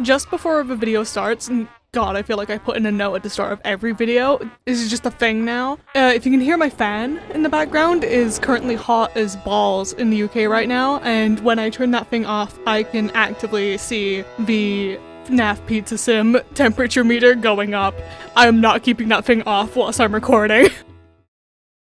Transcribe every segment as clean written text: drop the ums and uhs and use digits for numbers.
Just before the video starts, and God, I feel like I put in a note at the start of every video, this is just a thing now. If you can hear my fan in the background, is currently hot as balls in the UK right now, and when I turn that thing off, I can actively see the FNAF Pizza Sim temperature meter going up. I am not keeping that thing off whilst I'm recording.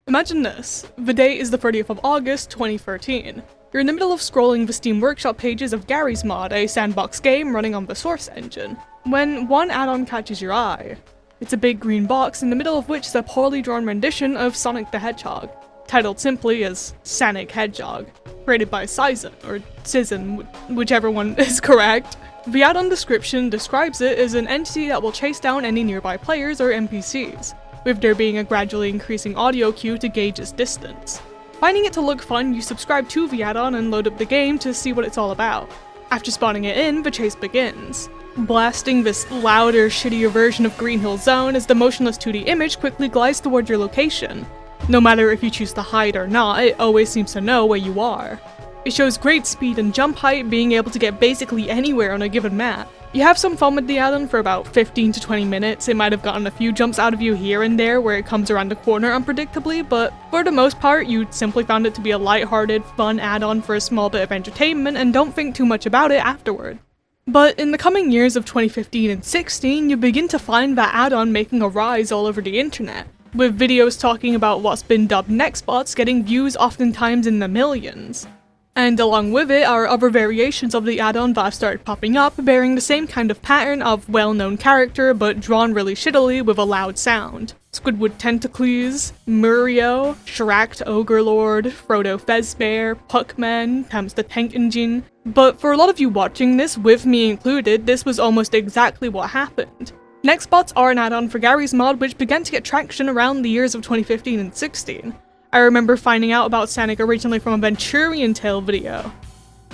Imagine this. The date is the 30th of August, 2013. You're in the middle of scrolling the Steam Workshop pages of Garry's Mod, a sandbox game running on the Source engine, when one add-on catches your eye. It's a big green box in the middle of which is a poorly drawn rendition of Sonic the Hedgehog, titled simply as Sonic Hedgehog, created by Sizen, or Sizen, whichever one is correct. The add-on description describes it as an entity that will chase down any nearby players or NPCs, with there being a gradually increasing audio cue to gauge its distance. Finding it to look fun, you subscribe to the add-on and load up the game to see what it's all about. After spawning it in, the chase begins, blasting this louder, shittier version of Green Hill Zone as the motionless 2D image quickly glides toward your location. No matter if you choose to hide or not, it always seems to know where you are. It shows great speed and jump height, being able to get basically anywhere on a given map. You have some fun with the add-on for about 15 to 20 minutes, it might have gotten a few jumps out of you here and there where it comes around the corner unpredictably, but for the most part you simply found it to be a lighthearted, fun add-on for a small bit of entertainment and don't think too much about it afterward. But in the coming years of 2015 and 16, you begin to find that add-on making a rise all over the internet, with videos talking about what's been dubbed Nextbots getting views oftentimes in the millions. And along with it are other variations of the add-on that have started popping up, bearing the same kind of pattern of well-known character but drawn really shittily with a loud sound. Squidward Tentacles, Murio, Shrakt Ogrelord, Frodo Fezbear, Puckman, Thames the Tank Engine. But for a lot of you watching this, with me included, this was almost exactly what happened. Nextbots are an add-on for Garry's Mod which began to get traction around the years of 2015 and 16. I remember finding out about Sonic originally from a Venturian Tale video.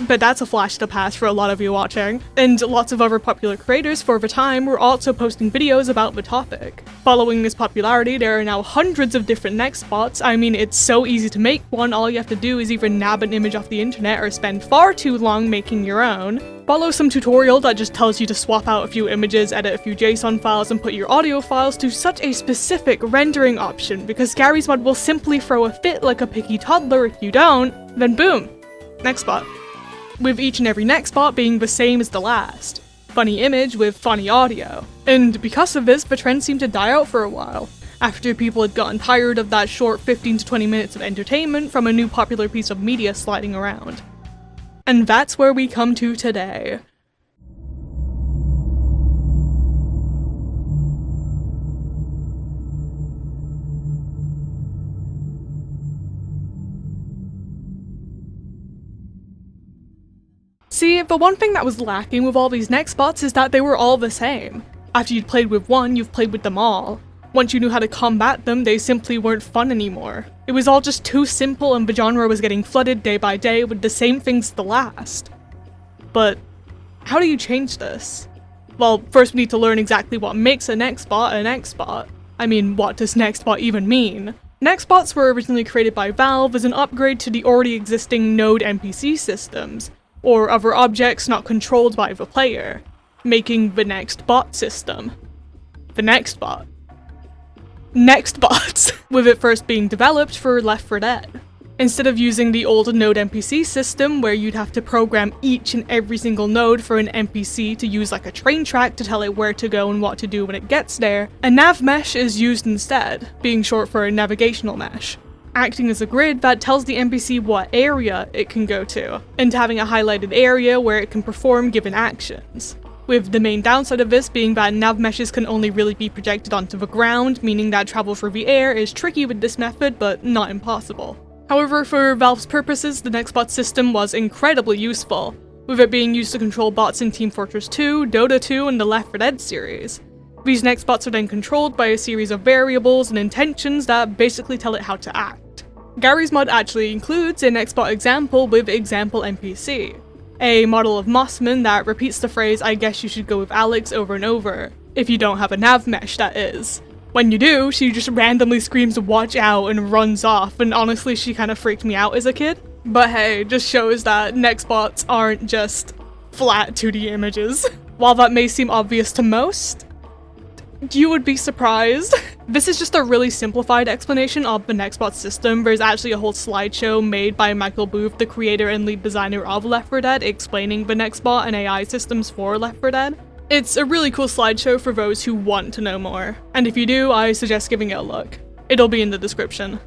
But that's a flash of the past for a lot of you watching, and lots of other popular creators for the time were also posting videos about the topic. Following this popularity, there are now hundreds of different Nextbots. I mean, it's so easy to make one, all you have to do is either nab an image off the internet or spend far too long making your own. Follow some tutorial that just tells you to swap out a few images, edit a few JSON files, and put your audio files to such a specific rendering option, because Garry's Mod will simply throw a fit like a picky toddler if you don't, then boom, Nextbot. With each and every Nextbot being the same as the last. Funny image with funny audio. And because of this, the trend seemed to die out for a while, after people had gotten tired of that short 15 to 20 minutes of entertainment from a new popular piece of media sliding around. And that's where we come to today. See, the one thing that was lacking with all these Nextbots is that they were all the same. After you'd played with one, you've played with them all. Once you knew how to combat them, they simply weren't fun anymore. It was all just too simple and the genre was getting flooded day by day with the same things as the last. But how do you change this? Well, first we need to learn exactly what makes a Nextbot. I mean, what does Nextbot even mean? Nextbots were originally created by Valve as an upgrade to the already existing Node NPC systems, or other objects not controlled by the player, making the Nextbot system. The Nextbot. Nextbots, with it first being developed for Left 4 Dead. Instead of using the old node NPC system where you'd have to program each and every single node for an NPC to use like a train track to tell it where to go and what to do when it gets there, a nav mesh is used instead, being short for a navigational mesh, acting as a grid that tells the NPC what area it can go to, and having a highlighted area where it can perform given actions. With the main downside of this being that nav meshes can only really be projected onto the ground, meaning that travel through the air is tricky with this method, but not impossible. However, for Valve's purposes, the Nextbot system was incredibly useful, with it being used to control bots in Team Fortress 2, Dota 2, and the Left 4 Dead series. These Nextbots are then controlled by a series of variables and intentions that basically tell it how to act. Garry's Mod actually includes a Nextbot example with Example NPC, a model of Mossman that repeats the phrase "I guess you should go with Alex" over and over, if you don't have a nav mesh, that is. When you do, she just randomly screams "watch out" and runs off, and honestly she kinda freaked me out as a kid. But hey, just shows that Nextbots aren't just flat 2D images. While that may seem obvious to most, you would be surprised. This is just a really simplified explanation of the Nextbot system. There's actually a whole slideshow made by Michael Booth, the creator and lead designer of Left 4 Dead, explaining the Nextbot and AI systems for Left 4 Dead. It's a really cool slideshow for those who want to know more, and if you do, I suggest giving it a look. It'll be in the description.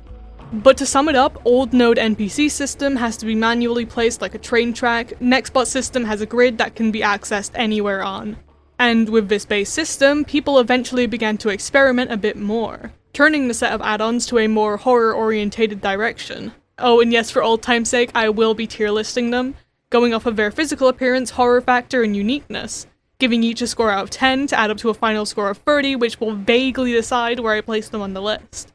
But to sum it up, old node NPC system has to be manually placed like a train track. Nextbot system has a grid that can be accessed anywhere on. And with this base system, people eventually began to experiment a bit more, turning the set of add-ons to a more horror-orientated direction. Oh, and yes, for old time's sake, I will be tier listing them, going off of their physical appearance, horror factor, and uniqueness, giving each a score out of 10 to add up to a final score of 30, which will vaguely decide where I place them on the list.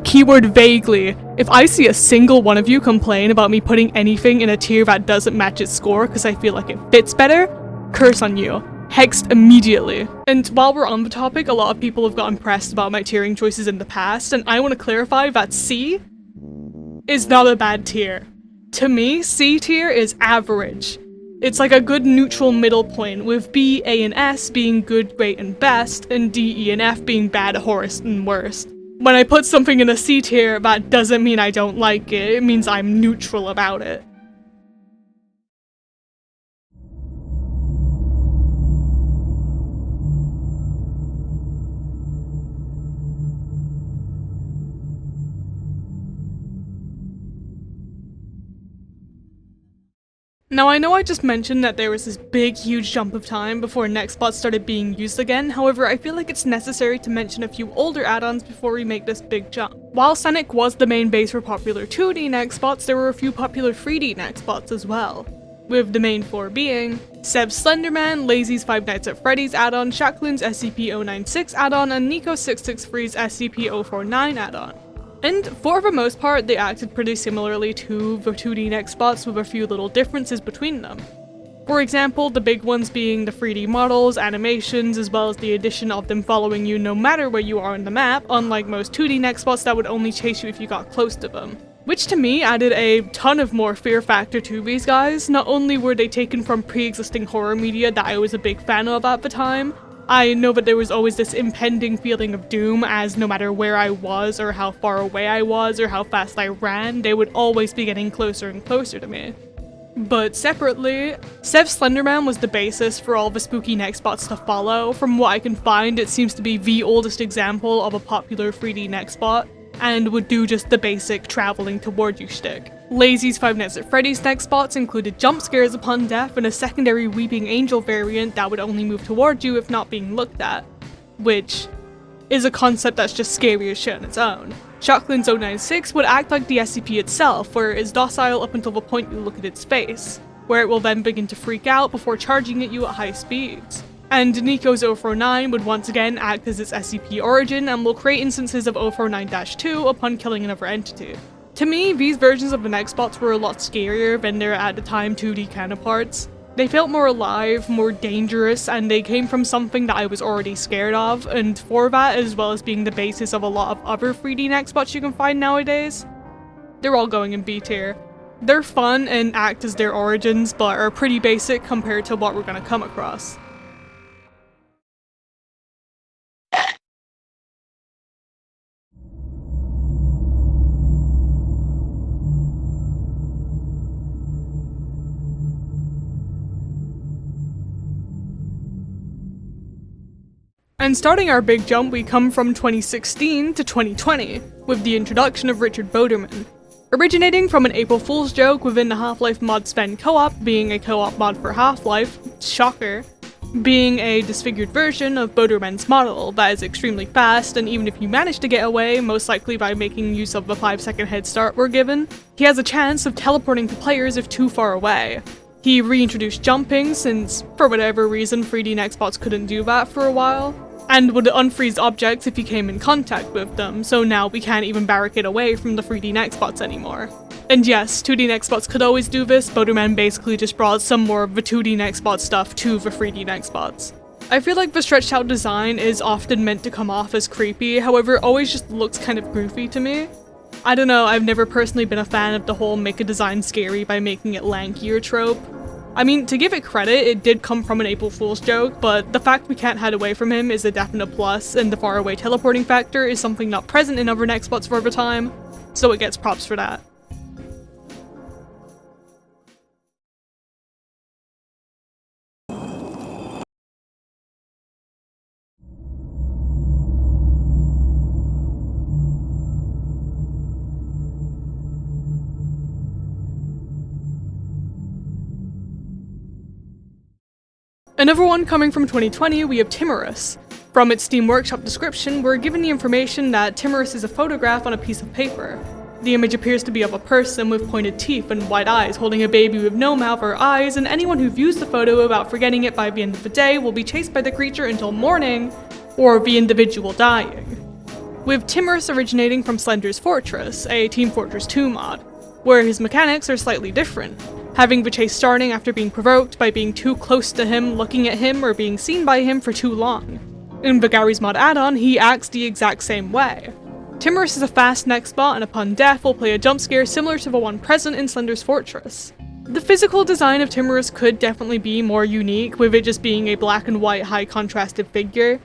Keyword vaguely. If I see a single one of you complain about me putting anything in a tier that doesn't match its score because I feel like it fits better, curse on you. Hexed immediately. And while we're on the topic, a lot of people have gotten pressed about my tiering choices in the past, and I want to clarify that C is not a bad tier. To me, C tier is average. It's like a good neutral middle point, with B, A, and S being good, great, and best, and D, E, and F being bad, horrorest, and worst. When I put something in a C tier, that doesn't mean I don't like it, it means I'm neutral about it. Now I know I just mentioned that there was this big huge jump of time before Nextbots started being used again, however I feel like it's necessary to mention a few older add-ons before we make this big jump. While Scenic was the main base for popular 2D Nextbots, there were a few popular 3D Nextbots as well, with the main four being Seb's Slenderman, Lazy's Five Nights at Freddy's add-on, Shackloon's SCP-096 add-on, and Nico663's SCP-049 add-on. And for the most part, they acted pretty similarly to the 2D Nextbots with a few little differences between them. For example, the big ones being the 3D models, animations, as well as the addition of them following you no matter where you are on the map, unlike most 2D Nextbots that would only chase you if you got close to them. Which to me added a ton of more fear factor to these guys. Not only were they taken from pre-existing horror media that I was a big fan of at the time, I know that there was always this impending feeling of doom, as no matter where I was or how far away I was or how fast I ran, they would always be getting closer and closer to me. But separately, Seb's Slenderman was the basis for all the spooky Nextbots to follow. From what I can find, it seems to be the oldest example of a popular 3D Nextbot, and would do just the basic traveling toward you shtick. Lazy's Five Nights at Freddy's Nextbots included jump scares upon death and a secondary Weeping Angel variant that would only move toward you if not being looked at, which is a concept that's just scary as shit on its own. Shackloon's 096 would act like the SCP itself, where it is docile up until the point you look at its face, where it will then begin to freak out before charging at you at high speeds. And Nico's 049 would once again act as its SCP origin and will create instances of 049-2 upon killing another entity. To me, these versions of the Nextbots were a lot scarier than their at the time 2D counterparts. They felt more alive, more dangerous, and they came from something that I was already scared of, and for that, as well as being the basis of a lot of other 3D Nextbots you can find nowadays, they're all going in B tier. They're fun and act as their origins, but are pretty basic compared to what we're gonna come across. And starting our big jump, we come from 2016 to 2020, with the introduction of Richard Boderman. Originating from an April Fool's joke within the Half-Life mod Sven co-op, being a co-op mod for Half-Life, shocker, being a disfigured version of Boderman's model that is extremely fast, and even if you manage to get away, most likely by making use of the 5-second head start we're given, he has a chance of teleporting to players if too far away. He reintroduced jumping, since for whatever reason 3D Nextbots couldn't do that for a while, and would unfreeze objects if you came in contact with them, so now we can't even barricade away from the 3D Nextbots anymore. And yes, 2D Nextbots could always do this, Boderman basically just brought some more of the 2D Nextbot stuff to the 3D Nextbots. I feel like the stretched out design is often meant to come off as creepy, however it always just looks kind of goofy to me. I don't know, I've never personally been a fan of the whole make a design scary by making it lankier trope. I mean, to give it credit, it did come from an April Fool's joke, but the fact we can't hide away from him is a definite plus, and the faraway teleporting factor is something not present in other Nextbots for over time, so it gets props for that. Another one coming from 2020, we have Timorous. From its Steam Workshop description, we're given the information that Timorous is a photograph on a piece of paper. The image appears to be of a person with pointed teeth and white eyes holding a baby with no mouth or eyes, and anyone who views the photo without forgetting it by the end of the day will be chased by the creature until morning, or the individual dying. With Timorous originating from Slender's Fortress, a Team Fortress 2 mod, where his mechanics are slightly different, having the chase starting after being provoked by being too close to him, looking at him, or being seen by him for too long. In the Gary's Mod add-on, he acts the exact same way. Timorous is a fast Nextbot, and upon death will play a jump scare similar to the one present in Slender's Fortress. The physical design of Timorous could definitely be more unique, with it just being a black and white high contrasted figure.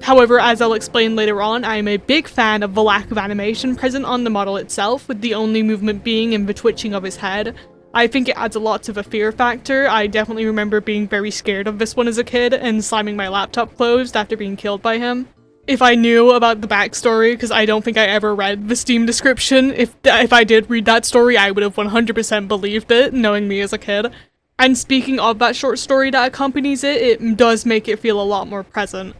However, as I'll explain later on, I am a big fan of the lack of animation present on the model itself, with the only movement being in the twitching of his head. I think it adds a lot to the fear factor. I definitely remember being very scared of this one as a kid and slamming my laptop closed after being killed by him. If I knew about the backstory, because I don't think I ever read the Steam description, if I did read that story, I would have 100% believed it, knowing me as a kid. And speaking of that short story that accompanies it, it does make it feel a lot more present.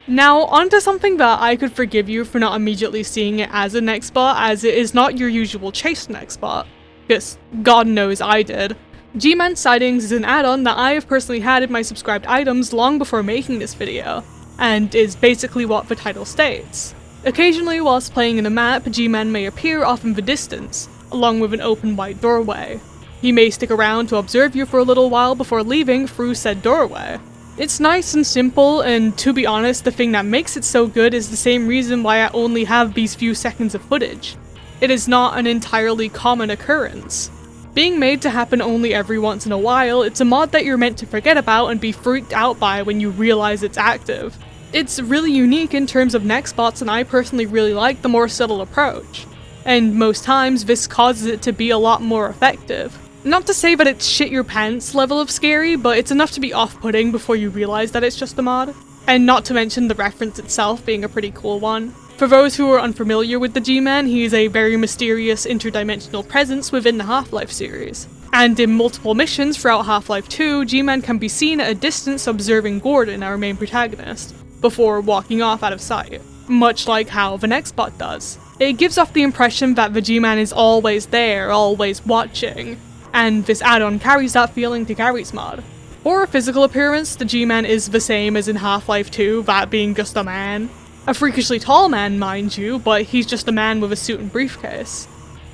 Now, onto something that I could forgive you for not immediately seeing it as a Nextbot, as it is not your usual chase Nextbot. Yes, God knows I did. G-Man Sightings is an add-on that I have personally had in my subscribed items long before making this video, and is basically what the title states. Occasionally, whilst playing in a map, G-Man may appear off in the distance, along with an open wide doorway. He may stick around to observe you for a little while before leaving through said doorway. It's nice and simple, and to be honest, the thing that makes it so good is the same reason why I only have these few seconds of footage. It is not an entirely common occurrence. Being made to happen only every once in a while, it's a mod that you're meant to forget about and be freaked out by when you realize it's active. It's really unique in terms of Nextbots, and I personally really like the more subtle approach. And most times, this causes it to be a lot more effective. Not to say that it's shit your pants level of scary, but it's enough to be off-putting before you realize that it's just a mod. And not to mention the reference itself being a pretty cool one. For those who are unfamiliar with the G-Man, he is a very mysterious interdimensional presence within the Half-Life series. And in multiple missions throughout Half-Life 2, G-Man can be seen at a distance observing Gordon, our main protagonist, before walking off out of sight, much like how the Nextbot does. It gives off the impression that the G-Man is always there, always watching, and this add-on carries that feeling to Gary's Mod. For a physical appearance, the G-Man is the same as in Half-Life 2, that being just a man. A freakishly tall man, mind you, but he's just a man with a suit and briefcase.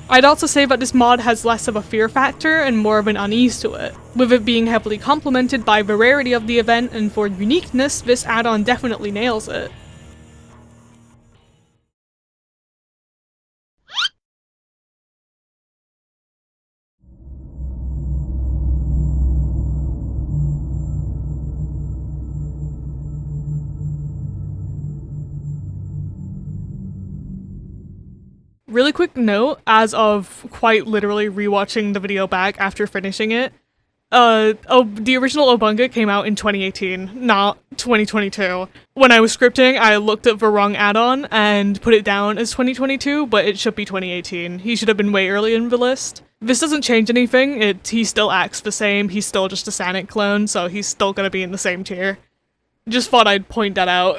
I'd also say that this mod has less of a fear factor and more of an unease to it, with it being heavily complemented by the rarity of the event, and for uniqueness, this add-on definitely nails it. Really quick note, as of quite literally rewatching the video back after finishing it, the original Obunga came out in 2018, not 2022. When I was scripting, I looked at the wrong add-on and put it down as 2022, but it should be 2018. He should have been way earlier in the list. This doesn't change anything, he still acts the same, he's still just a Sanic clone, so he's still gonna be in the same tier. Just thought I'd point that out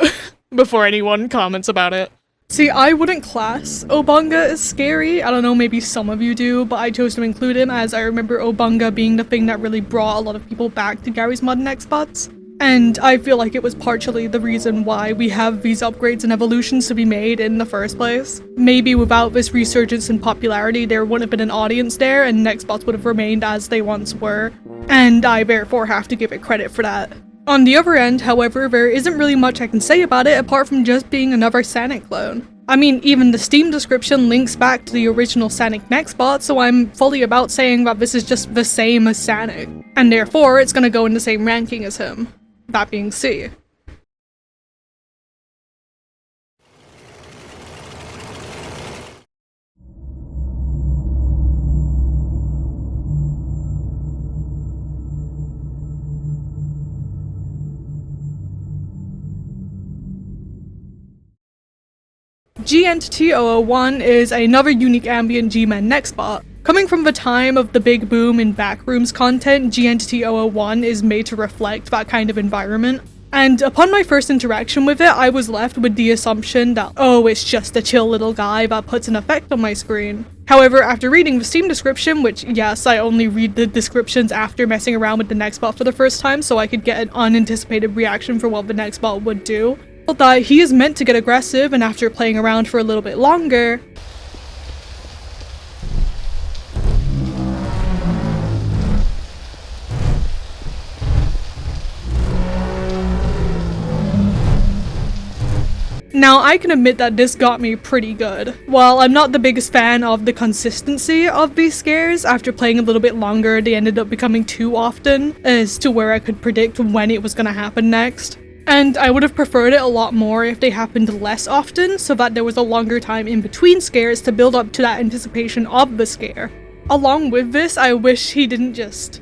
before anyone comments about it. See, I wouldn't class Obunga as scary. I don't know, maybe some of you do, but I chose to include him as I remember Obunga being the thing that really brought a lot of people back to Gary's Mod Nextbots. And I feel like it was partially the reason why we have these upgrades and evolutions to be made in the first place. Maybe without this resurgence in popularity, there wouldn't have been an audience there and Nextbots would have remained as they once were. And I therefore have to give it credit for that. On the other end, however, there isn't really much I can say about it apart from just being another Sanic clone. I mean, even the Steam description links back to the original Sanic Nextbot, so I'm fully about saying that this is just the same as Sanic. And therefore, it's gonna go in the same ranking as him. That being C. GNT001 is another unique ambient G-Man Nextbot. Coming from the time of the big boom in Backrooms content, GNT001 is made to reflect that kind of environment. And upon my first interaction with it, I was left with the assumption that, oh, it's just a chill little guy that puts an effect on my screen. However, after reading the Steam description, which yes, I only read the descriptions after messing around with the Nextbot for the first time so I could get an unanticipated reaction for what the Nextbot would do, that he is meant to get aggressive, and after playing around for a little bit longer, now, I can admit that this got me pretty good. While I'm not the biggest fan of the consistency of these scares, after playing a little bit longer, they ended up becoming too often as to where I could predict when it was gonna happen next. And I would have preferred it a lot more if they happened less often, so that there was a longer time in between scares to build up to that anticipation of the scare. Along with this, I wish he didn't just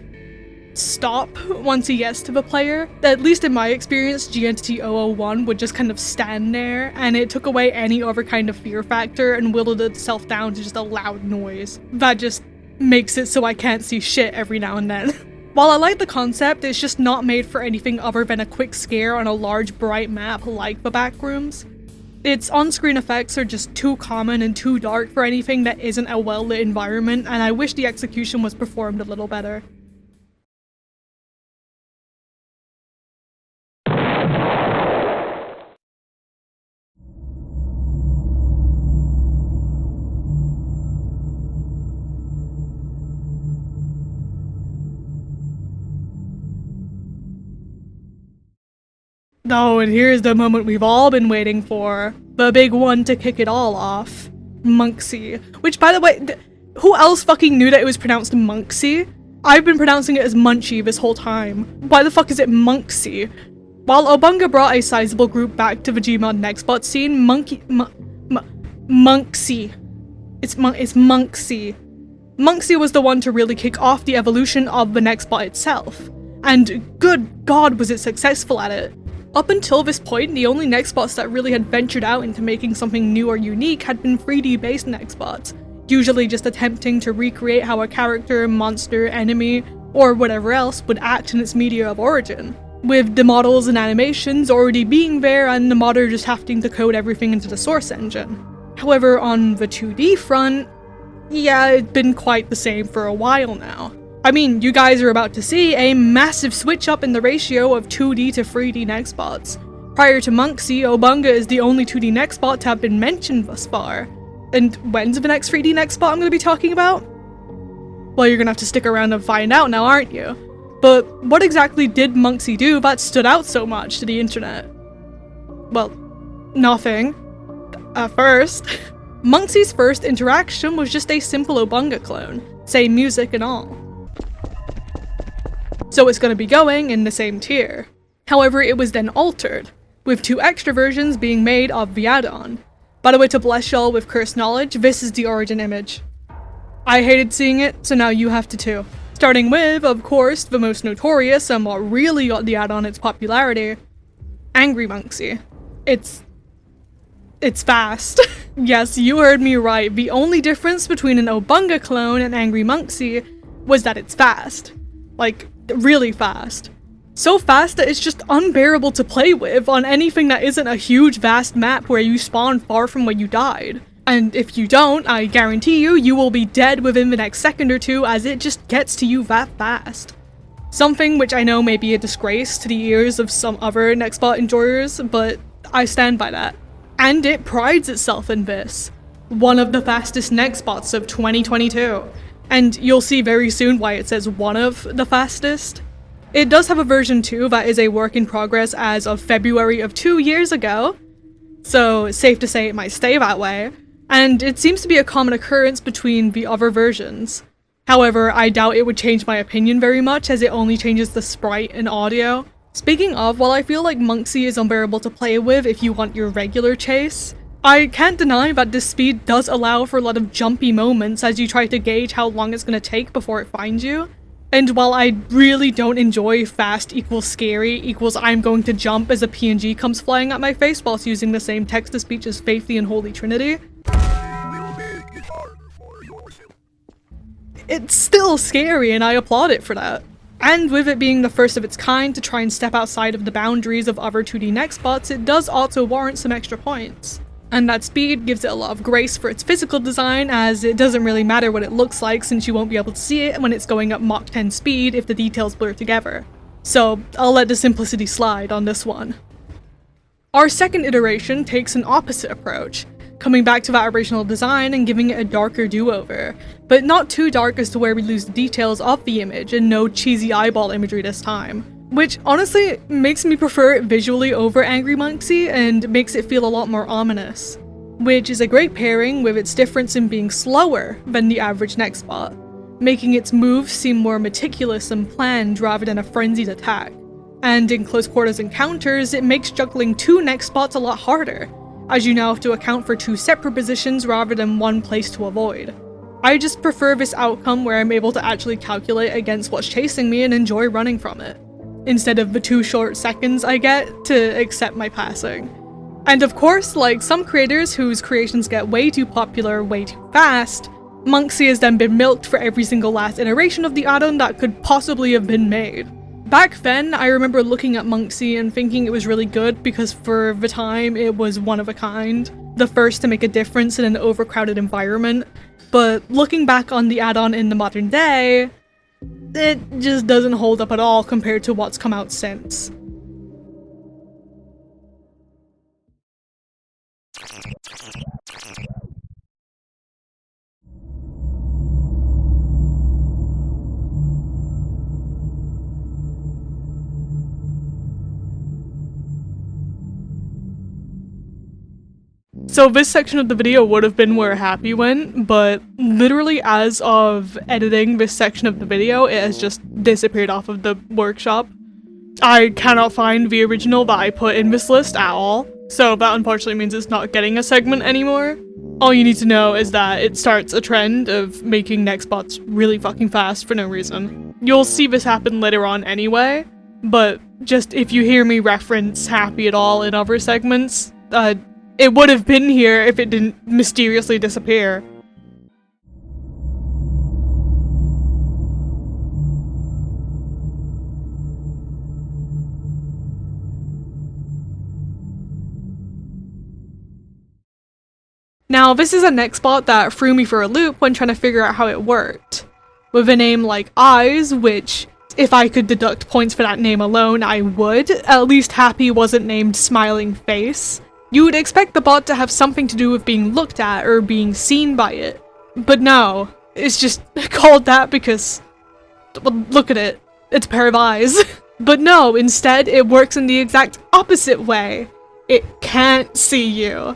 stop once he gets to the player. At least in my experience, GNT001 would just kind of stand there, and it took away any other kind of fear factor and whittled itself down to just a loud noise. That just makes it so I can't see shit every now and then. While I like the concept, it's just not made for anything other than a quick scare on a large bright map like the Backrooms. Its on-screen effects are just too common and too dark for anything that isn't a well-lit environment, and I wish the execution was performed a little better. Oh, and here's the moment we've all been waiting for. The big one to kick it all off. Monksy. Which, by the way, who else fucking knew that it was pronounced Monksy? I've been pronouncing it as Munchie this whole time. Why the fuck is it Monksy? While Obunga brought a sizable group back to the Gmod Nextbot scene, Monksy. It's Monksy. Monksy was the one to really kick off the evolution of the Nextbot itself. And good god was it successful at it. Up until this point, the only Nextbots that really had ventured out into making something new or unique had been 3D-based Nextbots, usually just attempting to recreate how a character, monster, enemy, or whatever else would act in its media of origin, with the models and animations already being there and the modder just having to code everything into the source engine. However, on the 2D front, yeah, it's been quite the same for a while now. I mean, you guys are about to see a massive switch up in the ratio of 2D to 3D Nextbots. Prior to Monksy, Obunga is the only 2D Nextbot to have been mentioned thus far. And when's the next 3D Nextbot I'm going to be talking about? Well, you're going to have to stick around and find out now, aren't you? But what exactly did Monksy do that stood out so much to the internet? Well, nothing. At first. Monksy's first interaction was just a simple Obunga clone, same music and all. So it's going to be going in the same tier. However, it was then altered, with 2 extra versions being made of the add-on. By the way, to bless y'all with cursed knowledge, this is the origin image. I hated seeing it, so now you have to too. Starting with, of course, the most notorious and what really got the add-on its popularity, Angry Monksy. It's fast. Yes, you heard me right. The only difference between an Obunga clone and Angry Monksy was that it's fast. Like, really fast. So fast that it's just unbearable to play with on anything that isn't a huge vast map where you spawn far from where you died. And if you don't, I guarantee you, you will be dead within the next second or two as it just gets to you that fast. Something which I know may be a disgrace to the ears of some other Nextbot enjoyers, but I stand by that. And it prides itself in this. One of the fastest Nextbots of 2022. And you'll see very soon why it says one of the fastest. It does have a version 2 that is a work in progress as of February of 2 years ago, so it's safe to say it might stay that way, and it seems to be a common occurrence between the other versions. However, I doubt it would change my opinion very much, as it only changes the sprite and audio. Speaking of, while I feel like Monksy is unbearable to play with if you want your regular chase, I can't deny that this speed does allow for a lot of jumpy moments as you try to gauge how long it's going to take before it finds you. And while I really don't enjoy fast equals scary equals I'm going to jump as a PNG comes flying at my face whilst using the same text-to-speech as Faith the Unholy Trinity, it's still scary and I applaud it for that. And with it being the first of its kind to try and step outside of the boundaries of other 2D Nextbots, it does also warrant some extra points. And that speed gives it a lot of grace for its physical design, as it doesn't really matter what it looks like since you won't be able to see it when it's going up Mach 10 speed if the details blur together. So I'll let the simplicity slide on this one. Our second iteration takes an opposite approach, coming back to that original design and giving it a darker do-over, but not too dark as to where we lose the details of the image and no cheesy eyeball imagery this time. Which honestly makes me prefer it visually over Angry Monksy and makes it feel a lot more ominous, which is a great pairing with its difference in being slower than the average Nextbot, making its moves seem more meticulous and planned rather than a frenzied attack. And in close quarters encounters, it makes juggling 2 Nextbots a lot harder, as you now have to account for 2 separate positions rather than one place to avoid. I just prefer this outcome where I'm able to actually calculate against what's chasing me and enjoy running from it, instead of the 2 short seconds I get to accept my passing. And of course, like some creators whose creations get way too popular way too fast, Monksy has then been milked for every single last iteration of the add-on that could possibly have been made. Back then, I remember looking at Monksy and thinking it was really good because for the time it was one of a kind, the first to make a difference in an overcrowded environment, but looking back on the add-on in the modern day, it just doesn't hold up at all compared to what's come out since. So this section of the video would have been where Happy went, but literally as of editing this section of the video, it has just disappeared off of the workshop. I cannot find the original that I put in this list at all, so that unfortunately means it's not getting a segment anymore. All you need to know is that it starts a trend of making Nextbots really fucking fast for no reason. You'll see this happen later on anyway, but just if you hear me reference Happy at all in other segments, it would have been here if it didn't mysteriously disappear. Now, this is a Nextbot that threw me for a loop when trying to figure out how it worked. With a name like Eyes, which, if I could deduct points for that name alone, I would. At least Happy wasn't named Smiling Face. You would expect the bot to have something to do with being looked at or being seen by it. But no, it's just called that because, well, look at it, it's a pair of eyes. But no, instead it works in the exact opposite way. It can't see you.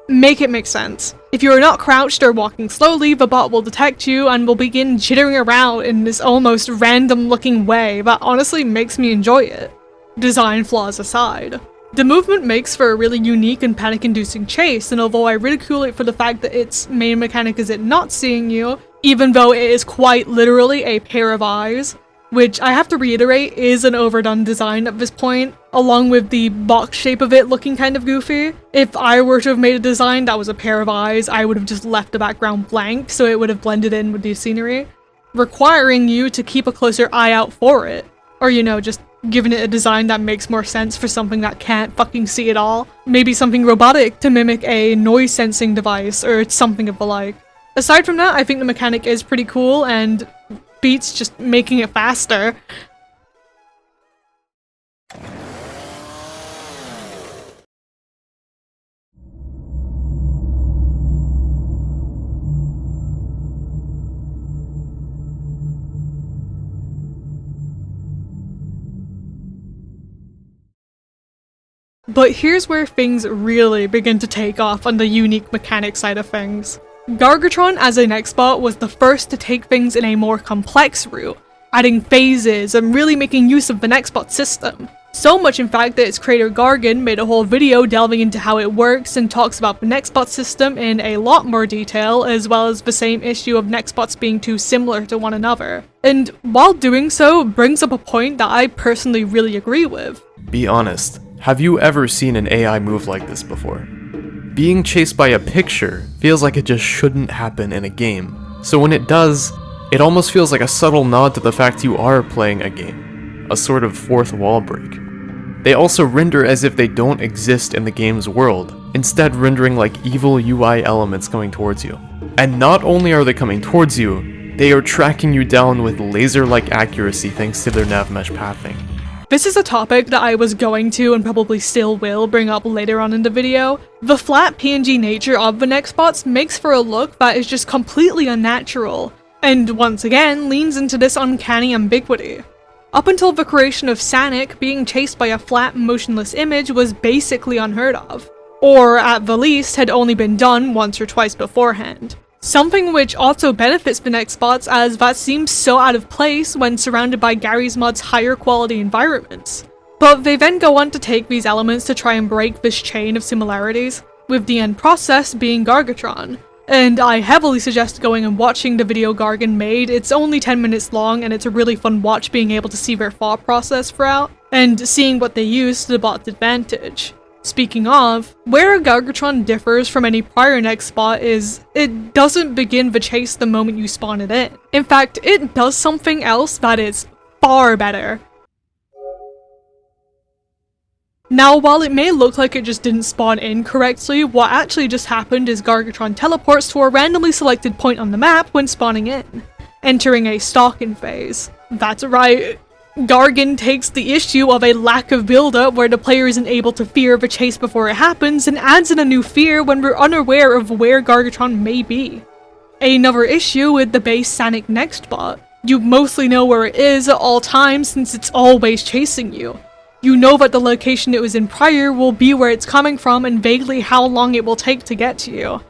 Make it make sense. If you are not crouched or walking slowly, the bot will detect you and will begin jittering around in this almost random looking way that honestly makes me enjoy it, design flaws aside. The movement makes for a really unique and panic-inducing chase, and although I ridicule it for the fact that its main mechanic is it not seeing you, even though it is quite literally a pair of eyes, which I have to reiterate is an overdone design at this point, along with the box shape of it looking kind of goofy. If I were to have made a design that was a pair of eyes, I would have just left the background blank so it would have blended in with the scenery, requiring you to keep a closer eye out for it, or you know, just giving it a design that makes more sense for something that can't fucking see at all. Maybe something robotic to mimic a noise sensing device or something of the like. Aside from that, I think the mechanic is pretty cool, and beats just making it faster. But here's where things really begin to take off on the unique mechanic side of things. Gargatron as a Nextbot was the first to take things in a more complex route, adding phases and really making use of the Nextbot system. So much in fact that its creator Gargan made a whole video delving into how it works and talks about the Nextbot system in a lot more detail, as well as the same issue of Nextbots being too similar to one another. And while doing so, brings up a point that I personally really agree with. Be honest. Have you ever seen an AI move like this before? Being chased by a picture feels like it just shouldn't happen in a game, so when it does, it almost feels like a subtle nod to the fact you are playing a game, a sort of fourth wall break. They also render as if they don't exist in the game's world, instead rendering like evil UI elements coming towards you. And not only are they coming towards you, they are tracking you down with laser-like accuracy thanks to their nav mesh pathing. This is a topic that I was going to and probably still will bring up later on in the video. The flat PNG nature of the Nextbots makes for a look that is just completely unnatural, and once again leans into this uncanny ambiguity. Up until the creation of Sanic, being chased by a flat, motionless image was basically unheard of, or at the least had only been done once or twice beforehand. Something which also benefits the Nextbots, as that seems so out of place when surrounded by Garry's Mod's higher quality environments. But they then go on to take these elements to try and break this chain of similarities, with the end process being Gargatron. And I heavily suggest going and watching the video Gargan made. It's only 10 minutes long and it's a really fun watch being able to see their thought process throughout, and seeing what they use to the bot's advantage. Speaking of, where Gargatron differs from any prior Nextbot is, it doesn't begin the chase the moment you spawn it in. In fact, it does something else that is far better. Now, while it may look like it just didn't spawn in correctly, what actually just happened is Gargatron teleports to a randomly selected point on the map when spawning in, entering a stalking phase. That's right. Gargan takes the issue of a lack of build-up where the player isn't able to fear the chase before it happens and adds in a new fear when we're unaware of where Gargatron may be. Another issue with the base Sanic Nextbot. You mostly know where it is at all times since it's always chasing you. You know that the location it was in prior will be where it's coming from and vaguely how long it will take to get to you.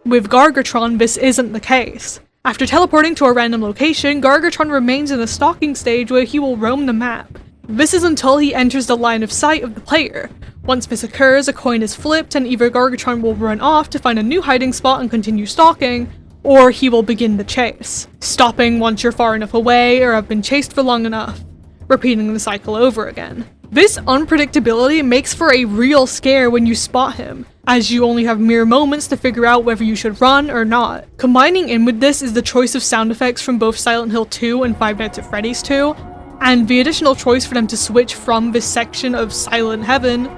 With Gargatron, this isn't the case. After teleporting to a random location, Gargatron remains in a stalking stage where he will roam the map. This is until he enters the line of sight of the player. Once this occurs, a coin is flipped and either Gargatron will run off to find a new hiding spot and continue stalking, or he will begin the chase, stopping once you're far enough away or have been chased for long enough, repeating the cycle over again. This unpredictability makes for a real scare when you spot him, as you only have mere moments to figure out whether you should run or not. Combining in with this is the choice of sound effects from both Silent Hill 2 and Five Nights at Freddy's 2, and the additional choice for them to switch from this section of Silent Heaven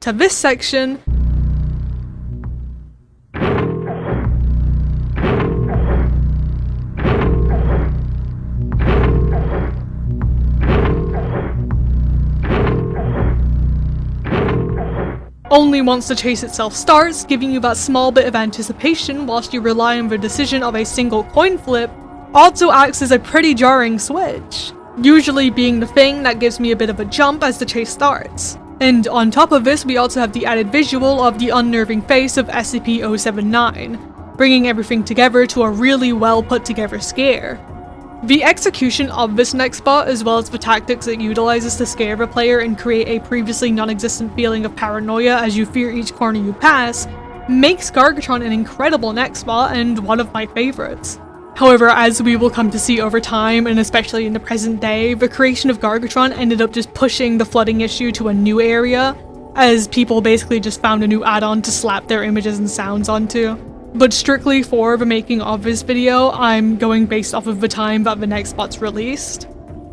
to this section only once the chase itself starts, giving you that small bit of anticipation whilst you rely on the decision of a single coin flip, also acts as a pretty jarring switch, usually being the thing that gives me a bit of a jump as the chase starts. And on top of this, we also have the added visual of the unnerving face of SCP-079, bringing everything together to a really well put together scare. The execution of this Nextbot, as well as the tactics it utilizes to scare the player and create a previously non-existent feeling of paranoia as you fear each corner you pass, makes Gargatron an incredible Nextbot and one of my favorites. However, as we will come to see over time, and especially in the present day, the creation of Gargatron ended up just pushing the flooding issue to a new area, as people basically just found a new add-on to slap their images and sounds onto. But strictly for the making of this video, I'm going based off of the time that the Nextbot's released.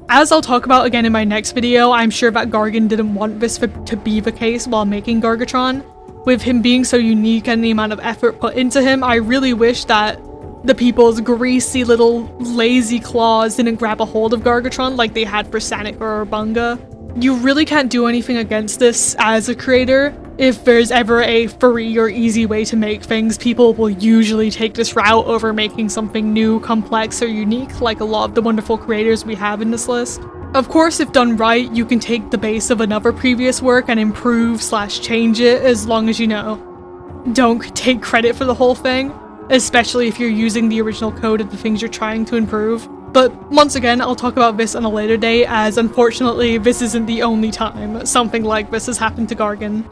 As I'll talk about again in my next video, I'm sure that Gargan didn't want this to be the case while making Gargatron. With him being so unique and the amount of effort put into him, I really wish that the people's greasy little lazy claws didn't grab a hold of Gargatron like they had for Sanic or Bunga. You really can't do anything against this as a creator. If there's ever a free or easy way to make things, people will usually take this route over making something new, complex, or unique, like a lot of the wonderful creators we have in this list. Of course, if done right, you can take the base of another previous work and improve/change it, as long as you know, don't take credit for the whole thing, especially if you're using the original code of the things you're trying to improve. But once again, I'll talk about this on a later date, as unfortunately this isn't the only time something like this has happened to Gargan.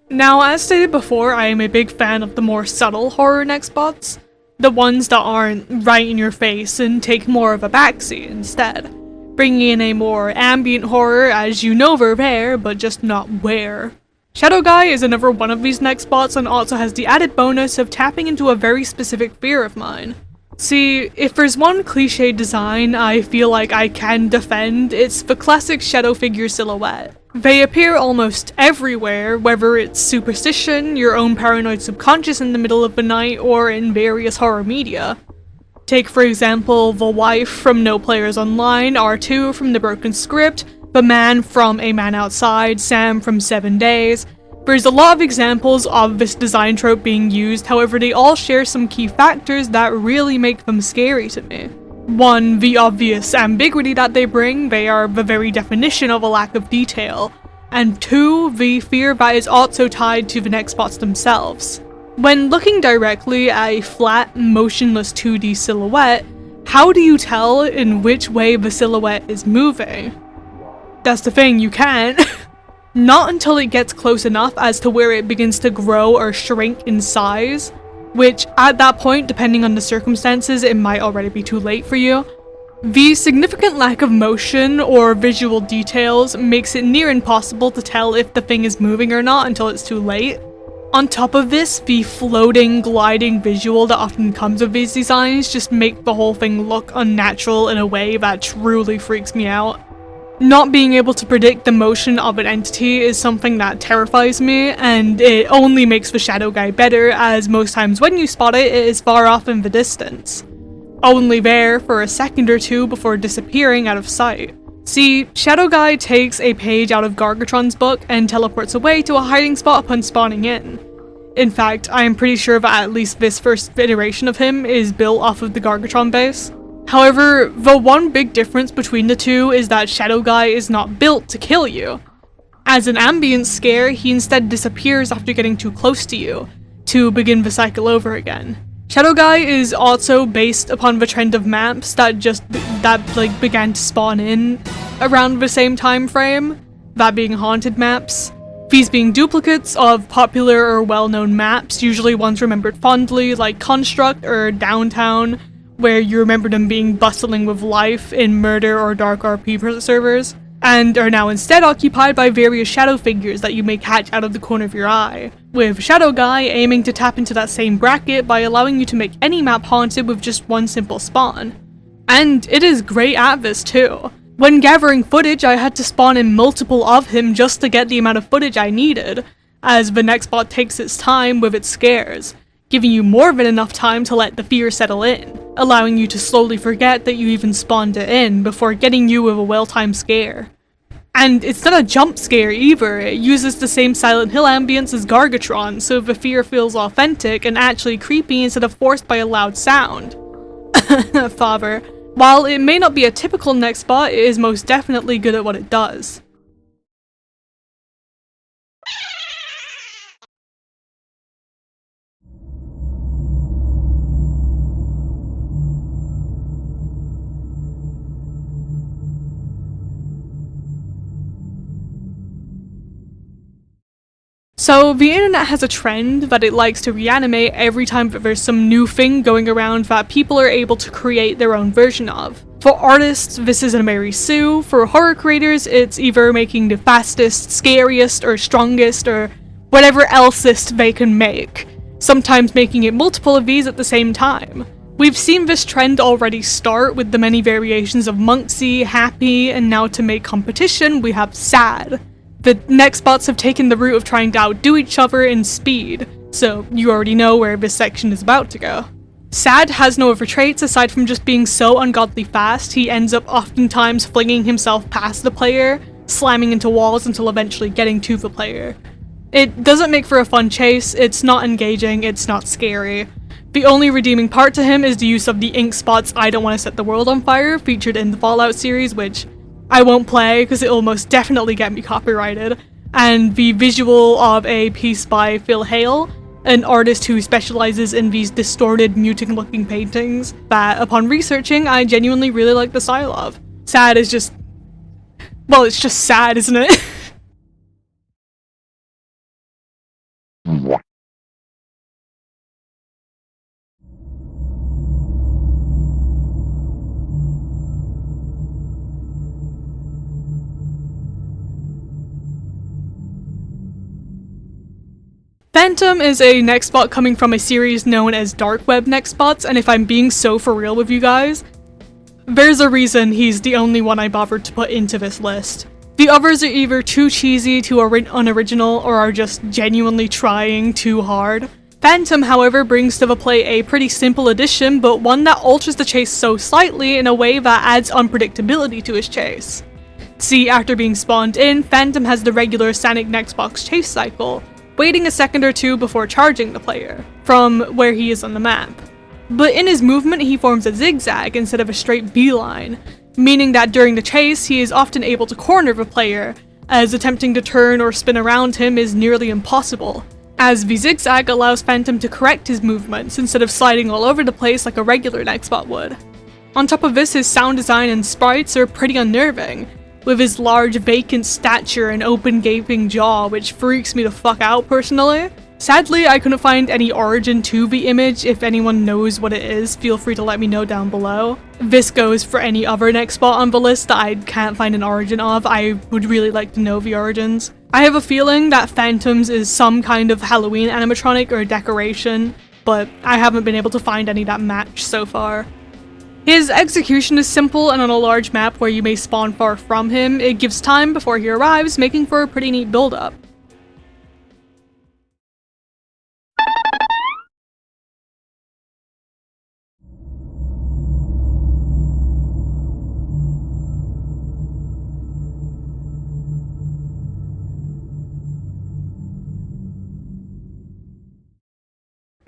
Now, as stated before, I am a big fan of the more subtle horror Nextbots, the ones that aren't right in your face and take more of a backseat instead, bringing in a more ambient horror as you know they're there, but just not where. Shadow Guy is another one of these Nextbots and also has the added bonus of tapping into a very specific fear of mine. See, if there's one cliche design I feel like I can defend, it's the classic shadow figure silhouette. They appear almost everywhere, whether it's superstition, your own paranoid subconscious in the middle of the night, or in various horror media. Take for example, the wife from No Players Online, R2 from The Broken Script, the man from A Man Outside, Sam from 7 Days. There's a lot of examples of this design trope being used, however they all share some key factors that really make them scary to me. 1. The obvious ambiguity that they bring, they are the very definition of a lack of detail. And 2. The fear that is also tied to the Nextbots themselves. When looking directly at a flat, motionless 2D silhouette, how do you tell in which way the silhouette is moving? That's the thing, you can't. Not until it gets close enough as to where it begins to grow or shrink in size, which at that point, depending on the circumstances, it might already be too late for you. The significant lack of motion or visual details makes it near impossible to tell if the thing is moving or not until it's too late. On top of this, the floating, gliding visual that often comes with these designs just make the whole thing look unnatural in a way that truly freaks me out. Not being able to predict the motion of an entity is something that terrifies me, and it only makes the Shadow Guy better, as most times when you spot it, it is far off in the distance. Only there for a second or two before disappearing out of sight. See, Shadow Guy takes a page out of Gargatron's book and teleports away to a hiding spot upon spawning in. In fact, I am pretty sure that at least this first iteration of him is built off of the Gargatron base. However, the one big difference between the two is that Shadow Guy is not built to kill you. As an ambient scare, he instead disappears after getting too close to you, to begin the cycle over again. Shadow Guy is also based upon the trend of maps that began to spawn in around the same time frame, that being haunted maps. These being duplicates of popular or well-known maps, usually ones remembered fondly like Construct or Downtown, where you remember them being bustling with life in murder or dark RP servers, and are now instead occupied by various shadow figures that you may catch out of the corner of your eye, with Shadow Guy aiming to tap into that same bracket by allowing you to make any map haunted with just one simple spawn. And it is great at this too. When gathering footage, I had to spawn in multiple of him just to get the amount of footage I needed, as the Nextbot takes its time with its scares, giving you more than enough time to let the fear settle in, allowing you to slowly forget that you even spawned it in before getting you with a well-timed scare. And it's not a jump scare either, it uses the same Silent Hill ambience as Gargatron, so the fear feels authentic and actually creepy instead of forced by a loud sound. Father. While it may not be a typical Nextbot, it is most definitely good at what it does. So the internet has a trend that it likes to reanimate every time that there's some new thing going around that people are able to create their own version of. For artists, this is a Mary Sue. For horror creators, it's either making the fastest, scariest, or strongest, or whatever elsest they can make, sometimes making it multiple of these at the same time. We've seen this trend already start with the many variations of Monksy, Happy, and now to make competition, we have Sad. The Nextbots have taken the route of trying to outdo each other in speed, so you already know where this section is about to go. Sad has no other traits aside from just being so ungodly fast, he ends up oftentimes flinging himself past the player, slamming into walls until eventually getting to the player. It doesn't make for a fun chase, it's not engaging, it's not scary. The only redeeming part to him is the use of the ink spots I Don't Want to Set the World on Fire featured in the Fallout series, which I won't play because it will most definitely get me copyrighted, and the visual of a piece by Phil Hale, an artist who specializes in these distorted, mutant-looking paintings that, upon researching, I genuinely really like the style of. Sad is just... well, it's just sad, isn't it? Phantom is a Nextbot coming from a series known as Dark Web Nextbots, and if I'm being so for real with you guys, there's a reason he's the only one I bothered to put into this list. The others are either too cheesy, too unoriginal, or are just genuinely trying too hard. Phantom, however, brings to the play a pretty simple addition, but one that alters the chase so slightly in a way that adds unpredictability to his chase. See, after being spawned in, Phantom has the regular Sanic Nextbox chase cycle, waiting a second or two before charging the player, from where he is on the map. But in his movement he forms a zigzag instead of a straight beeline, meaning that during the chase he is often able to corner the player, as attempting to turn or spin around him is nearly impossible, as the zigzag allows Phantom to correct his movements instead of sliding all over the place like a regular Nextbot would. On top of this, his sound design and sprites are pretty unnerving, with his large vacant stature and open gaping jaw, which freaks me the fuck out personally. Sadly, I couldn't find any origin to the image. If anyone knows what it is, feel free to let me know down below. This goes for any other Nextbot on the list that I can't find an origin of. I would really like to know the origins. I have a feeling that Phantoms is some kind of Halloween animatronic or decoration, but I haven't been able to find any that match so far. His execution is simple, and on a large map where you may spawn far from him, it gives time before he arrives, making for a pretty neat build-up.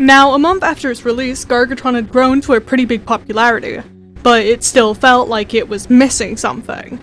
Now, a month after its release, Gargatron had grown to a pretty big popularity, but it still felt like it was missing something.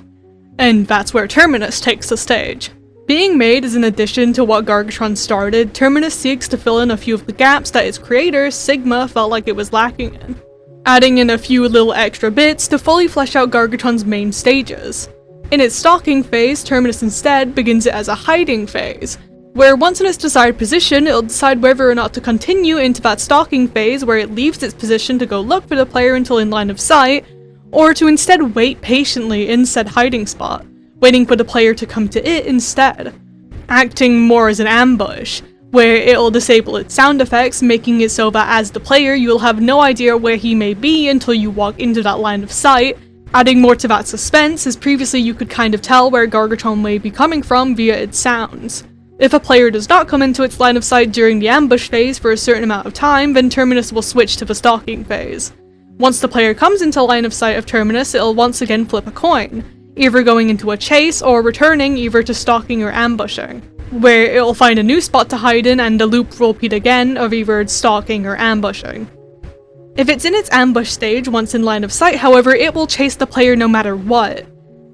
And that's where Terminus takes the stage. Being made as an addition to what Gargatron started, Terminus seeks to fill in a few of the gaps that its creator, Sigma, felt like it was lacking in, adding in a few little extra bits to fully flesh out Gargatron's main stages. In its stalking phase, Terminus instead begins it as a hiding phase, where once in its desired position, it'll decide whether or not to continue into that stalking phase where it leaves its position to go look for the player until in line of sight, or to instead wait patiently in said hiding spot, waiting for the player to come to it instead, acting more as an ambush, where it'll disable its sound effects, making it so that as the player you'll have no idea where he may be until you walk into that line of sight, adding more to that suspense, as previously you could kind of tell where Gargatron may be coming from via its sounds. If a player does not come into its line of sight during the ambush phase for a certain amount of time, then Terminus will switch to the stalking phase. Once the player comes into line of sight of Terminus, it'll once again flip a coin, either going into a chase or returning either to stalking or ambushing, where it'll find a new spot to hide in and the loop will repeat again of either stalking or ambushing. If it's in its ambush stage once in line of sight, however, it will chase the player no matter what.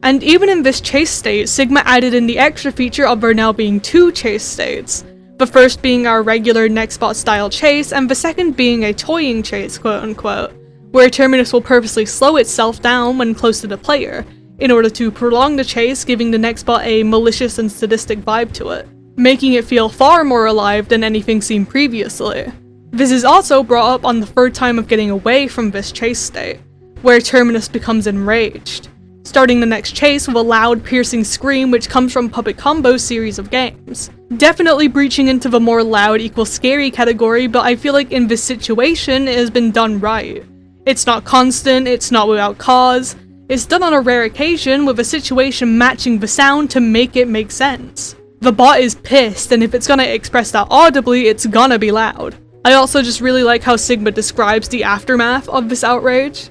And even in this chase state, Sigma added in the extra feature of there now being two chase states, the first being our regular Nextbot style chase, and the second being a toying chase, quote unquote, where Terminus will purposely slow itself down when close to the player, in order to prolong the chase, giving the Nextbot a malicious and sadistic vibe to it. making it feel far more alive than anything seen previously. This is also brought up on the third time of getting away from this chase state, where Terminus becomes enraged, starting the next chase with a loud piercing scream which comes from Puppet Combo's series of games. Definitely breaching into the more loud equals scary category, but I feel like in this situation it has been done right. It's not constant, it's not without cause, it's done on a rare occasion with a situation matching the sound to make it make sense. The bot is pissed, and if it's gonna express that audibly, it's gonna be loud. I also just really like how Sigma describes the aftermath of this outrage.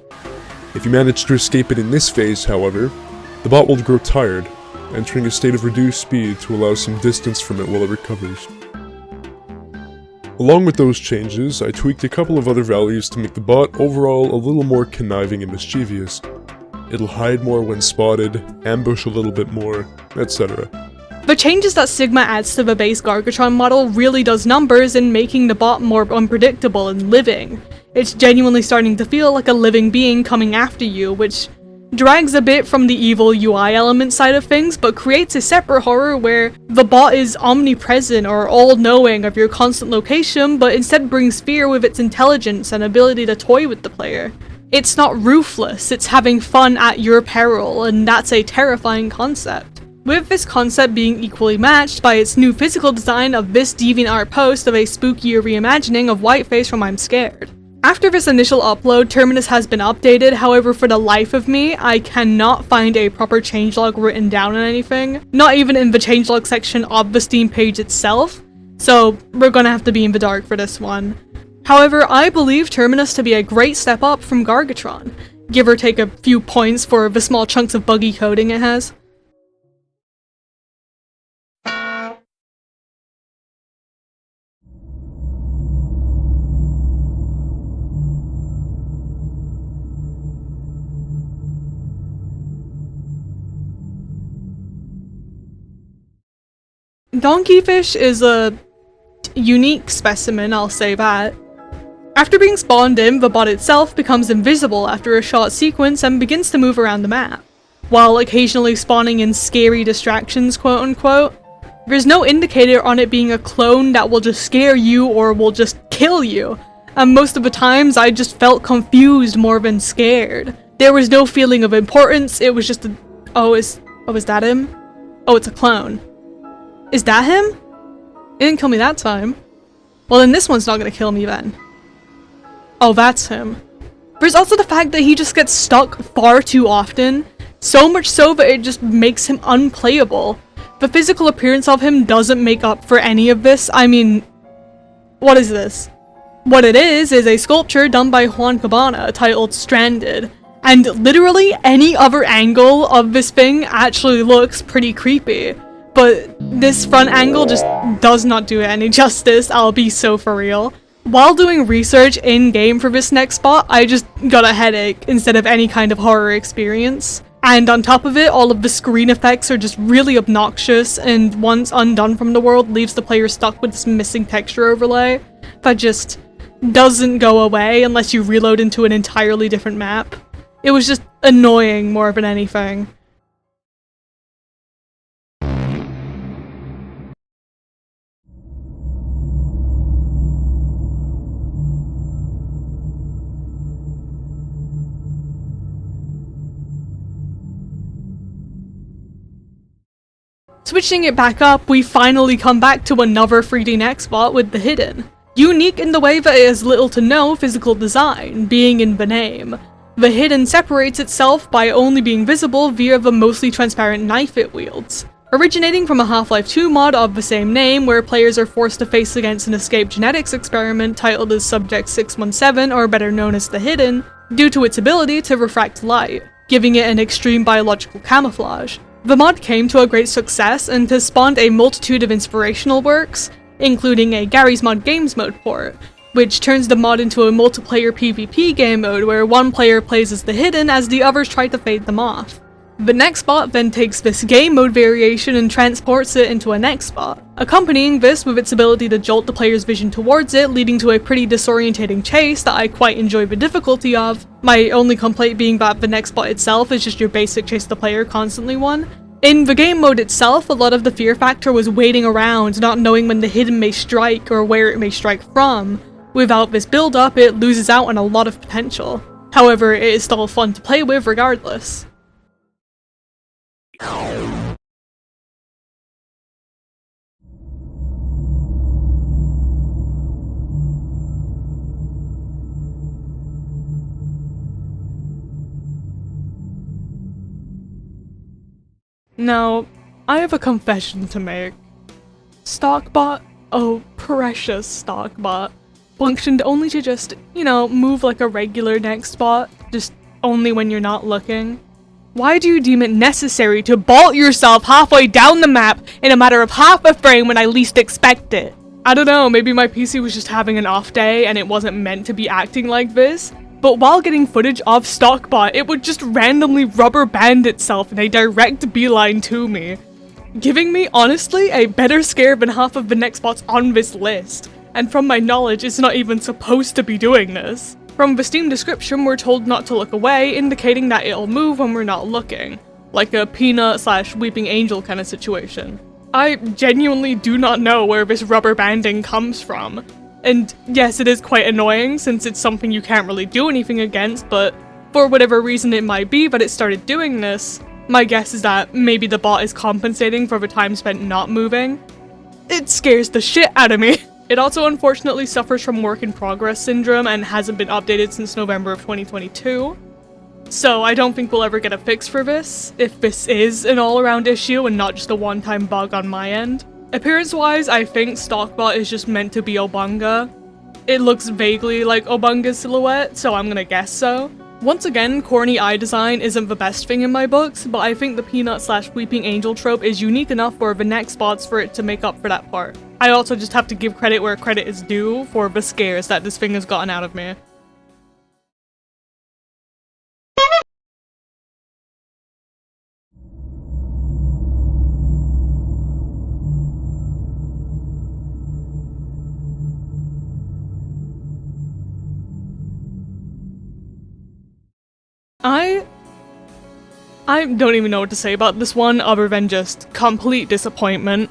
If you manage to escape it in this phase, however, the bot will grow tired, entering a state of reduced speed to allow some distance from it while it recovers. Along with those changes, I tweaked a couple of other values to make the bot overall a little more conniving and mischievous. It'll hide more when spotted, ambush a little bit more, etc. The changes that Sigma adds to the base Gargatron model really does numbers in making the bot more unpredictable and living. It's genuinely starting to feel like a living being coming after you, which drags a bit from the evil UI element side of things, but creates a separate horror where the bot is omnipresent or all-knowing of your constant location, but instead brings fear with its intelligence and ability to toy with the player. It's not ruthless, it's having fun at your peril, and that's a terrifying concept. With this concept being equally matched by its new physical design of this DeviantArt post of a spookier reimagining of Whiteface from I'm Scared. After this initial upload, Terminus has been updated, however for the life of me, I cannot find a proper changelog written down on anything, not even in the changelog section of the Steam page itself, so we're gonna have to be in the dark for this one. However, I believe Terminus to be a great step up from Gargatron, give or take a few points for the small chunks of buggy coding it has. Donkeyfish is a unique specimen, I'll say that. After being spawned in, the bot itself becomes invisible after a short sequence and begins to move around the map, while occasionally spawning in scary distractions, quote unquote. There's no indicator on it being a clone that will just scare you or will just kill you, and most of the times I just felt confused more than scared. There was no feeling of importance, it was just a, is that him? Oh, it's a clone. Is that him? It didn't kill me that time. Well, then this one's not gonna kill me then. Oh, that's him. There's also the fact that he just gets stuck far too often, so much so that it just makes him unplayable. The physical appearance of him doesn't make up for any of this. I mean, what is this? What it is a sculpture done by Juan Cabana titled Stranded, and literally any other angle of this thing actually looks pretty creepy. But this front angle just does not do it any justice, I'll be so for real. While doing research in-game for this Nextbot, I just got a headache instead of any kind of horror experience. And on top of it, all of the screen effects are just really obnoxious, and once undone from the world, leaves the player stuck with this missing texture overlay that just doesn't go away unless you reload into an entirely different map. It was just annoying more than anything. Switching it back up, we finally come back to another 3D Nextbot with the Hidden. Unique in the way that it has little to no physical design, being in the name. The Hidden separates itself by only being visible via the mostly transparent knife it wields. Originating from a Half-Life 2 mod of the same name, where players are forced to face against an escape genetics experiment titled as Subject 617, or better known as the Hidden, due to its ability to refract light, giving it an extreme biological camouflage. The mod came to a great success and has spawned a multitude of inspirational works, including a Garry's Mod Games mode port, which turns the mod into a multiplayer PvP game mode where one player plays as the Hidden as the others try to fade them off. The Nextbot then takes this game mode variation and transports it into a Nextbot, accompanying this with its ability to jolt the player's vision towards it, leading to a pretty disorientating chase that I quite enjoy the difficulty of, my only complaint being that the Nextbot itself is just your basic chase the player constantly one. In the game mode itself, a lot of the fear factor was waiting around, not knowing when the hidden may strike or where it may strike from. Without this build up, it loses out on a lot of potential. However, it is still fun to play with regardless. Now, I have a confession to make. Stockbot, oh precious Stockbot, functioned only to just, move like a regular Nextbot, just only when you're not looking. Why do you deem it necessary to bolt yourself halfway down the map in a matter of half a frame when I least expect it? I don't know, maybe my PC was just having an off day and it wasn't meant to be acting like this, but while getting footage of Stockbot, it would just randomly rubber band itself in a direct beeline to me, giving me, honestly, a better scare than half of the Nextbots on this list. And from my knowledge, it's not even supposed to be doing this. From the Steam description, we're told not to look away, indicating that it'll move when we're not looking, like a peanut/weeping angel kind of situation. I genuinely do not know where this rubber banding comes from. And yes, it is quite annoying since it's something you can't really do anything against, but for whatever reason it might be that it started doing this, my guess is that maybe the bot is compensating for the time spent not moving. It scares the shit out of me. It also unfortunately suffers from work in progress syndrome and hasn't been updated since November of 2022. So I don't think we'll ever get a fix for this, if this is an all-around issue and not just a one-time bug on my end. Appearance-wise, I think Stockbot is just meant to be Obunga. It looks vaguely like Obunga's silhouette, so I'm gonna guess so. Once again, corny eye design isn't the best thing in my books, but I think the peanut/weeping angel trope is unique enough for the Nextbots for it to make up for that part. I also just have to give credit where credit is due for the scares that this thing has gotten out of me. I don't even know what to say about this one other than just complete disappointment.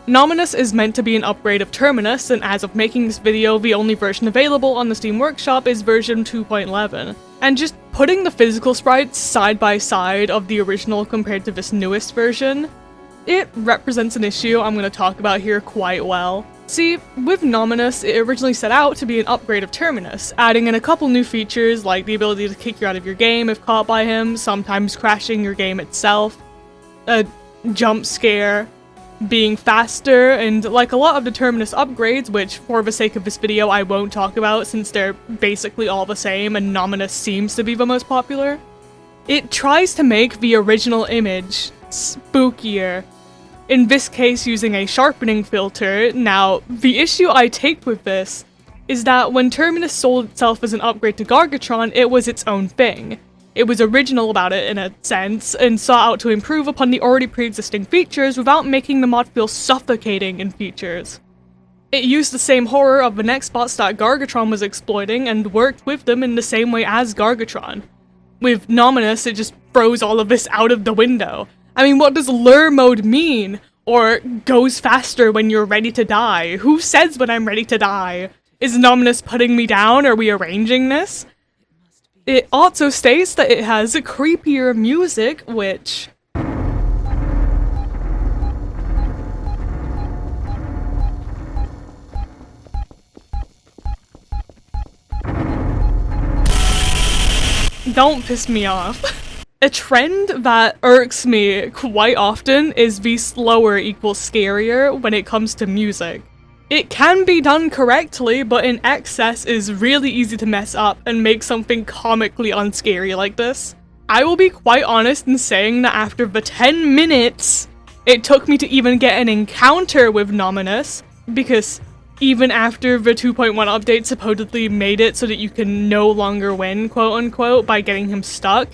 Nominus is meant to be an upgrade of Terminus, and as of making this video, the only version available on the Steam Workshop is version 2.11. And just putting the physical sprites side by side of the original compared to this newest version, it represents an issue I'm going to talk about here quite well. See, with Nominus, it originally set out to be an upgrade of Terminus, adding in a couple new features like the ability to kick you out of your game if caught by him, sometimes crashing your game itself, a jump scare, being faster, and like a lot of the Terminus upgrades, which for the sake of this video I won't talk about since they're basically all the same and Nominus seems to be the most popular, it tries to make the original image spookier. In this case, using a sharpening filter. Now, the issue I take with this is that when Terminus sold itself as an upgrade to Gargatron, it was its own thing. It was original about it in a sense, and sought out to improve upon the already pre-existing features without making the mod feel suffocating in features. It used the same horror of the Nextbots that Gargatron was exploiting and worked with them in the same way as Gargatron. With Nominus, it just throws all of this out of the window. I mean, what does lure mode mean? Or goes faster when you're ready to die? Who says when I'm ready to die? Is Nominus putting me down? Are we arranging this? It also states that it has creepier music, which... Don't piss me off. A trend that irks me quite often is the slower equals scarier when it comes to music. It can be done correctly, but in excess is really easy to mess up and make something comically unscary like this. I will be quite honest in saying that after the 10 minutes it took me to even get an encounter with Nominus, because even after the 2.1 update supposedly made it so that you can no longer win, quote unquote, by getting him stuck,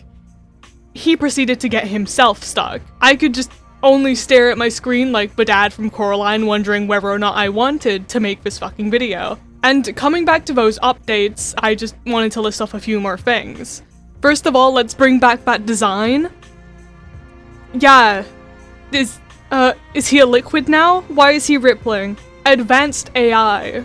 he proceeded to get himself stuck. I could just only stare at my screen like the dad from Coraline wondering whether or not I wanted to make this fucking video. And coming back to those updates, I just wanted to list off a few more things. First of all, let's bring back that design. Yeah, Is he a liquid now? Why is he rippling? Advanced AI.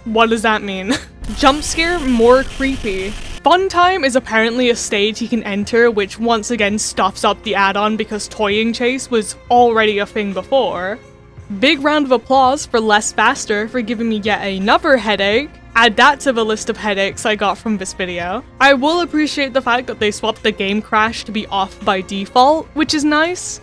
What does that mean? Jump scare more creepy. Fun time is apparently a stage he can enter, which once again stuffs up the add-on because Toying Chase was already a thing before. Big round of applause for Less Faster for giving me yet another headache. Add that to the list of headaches I got from this video. I will appreciate the fact that they swapped the game crash to be off by default, which is nice.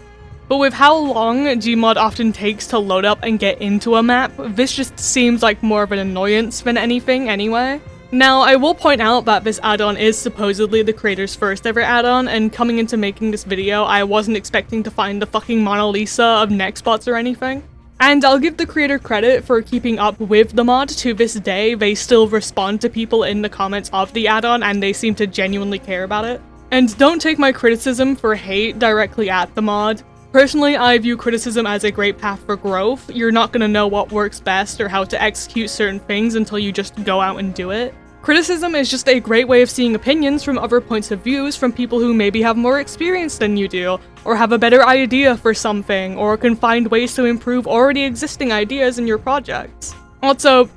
But with how long Gmod often takes to load up and get into a map, this just seems like more of an annoyance than anything anyway. Now, I will point out that this add-on is supposedly the creator's first ever add-on, and coming into making this video, I wasn't expecting to find the fucking Mona Lisa of Nextbots or anything. And I'll give the creator credit for keeping up with the mod. To this day, they still respond to people in the comments of the add-on, and they seem to genuinely care about it. And don't take my criticism for hate directly at the mod. Personally, I view criticism as a great path for growth. You're not gonna know what works best or how to execute certain things until you just go out and do it. Criticism is just a great way of seeing opinions from other points of views from people who maybe have more experience than you do, or have a better idea for something, or can find ways to improve already existing ideas in your projects. Also,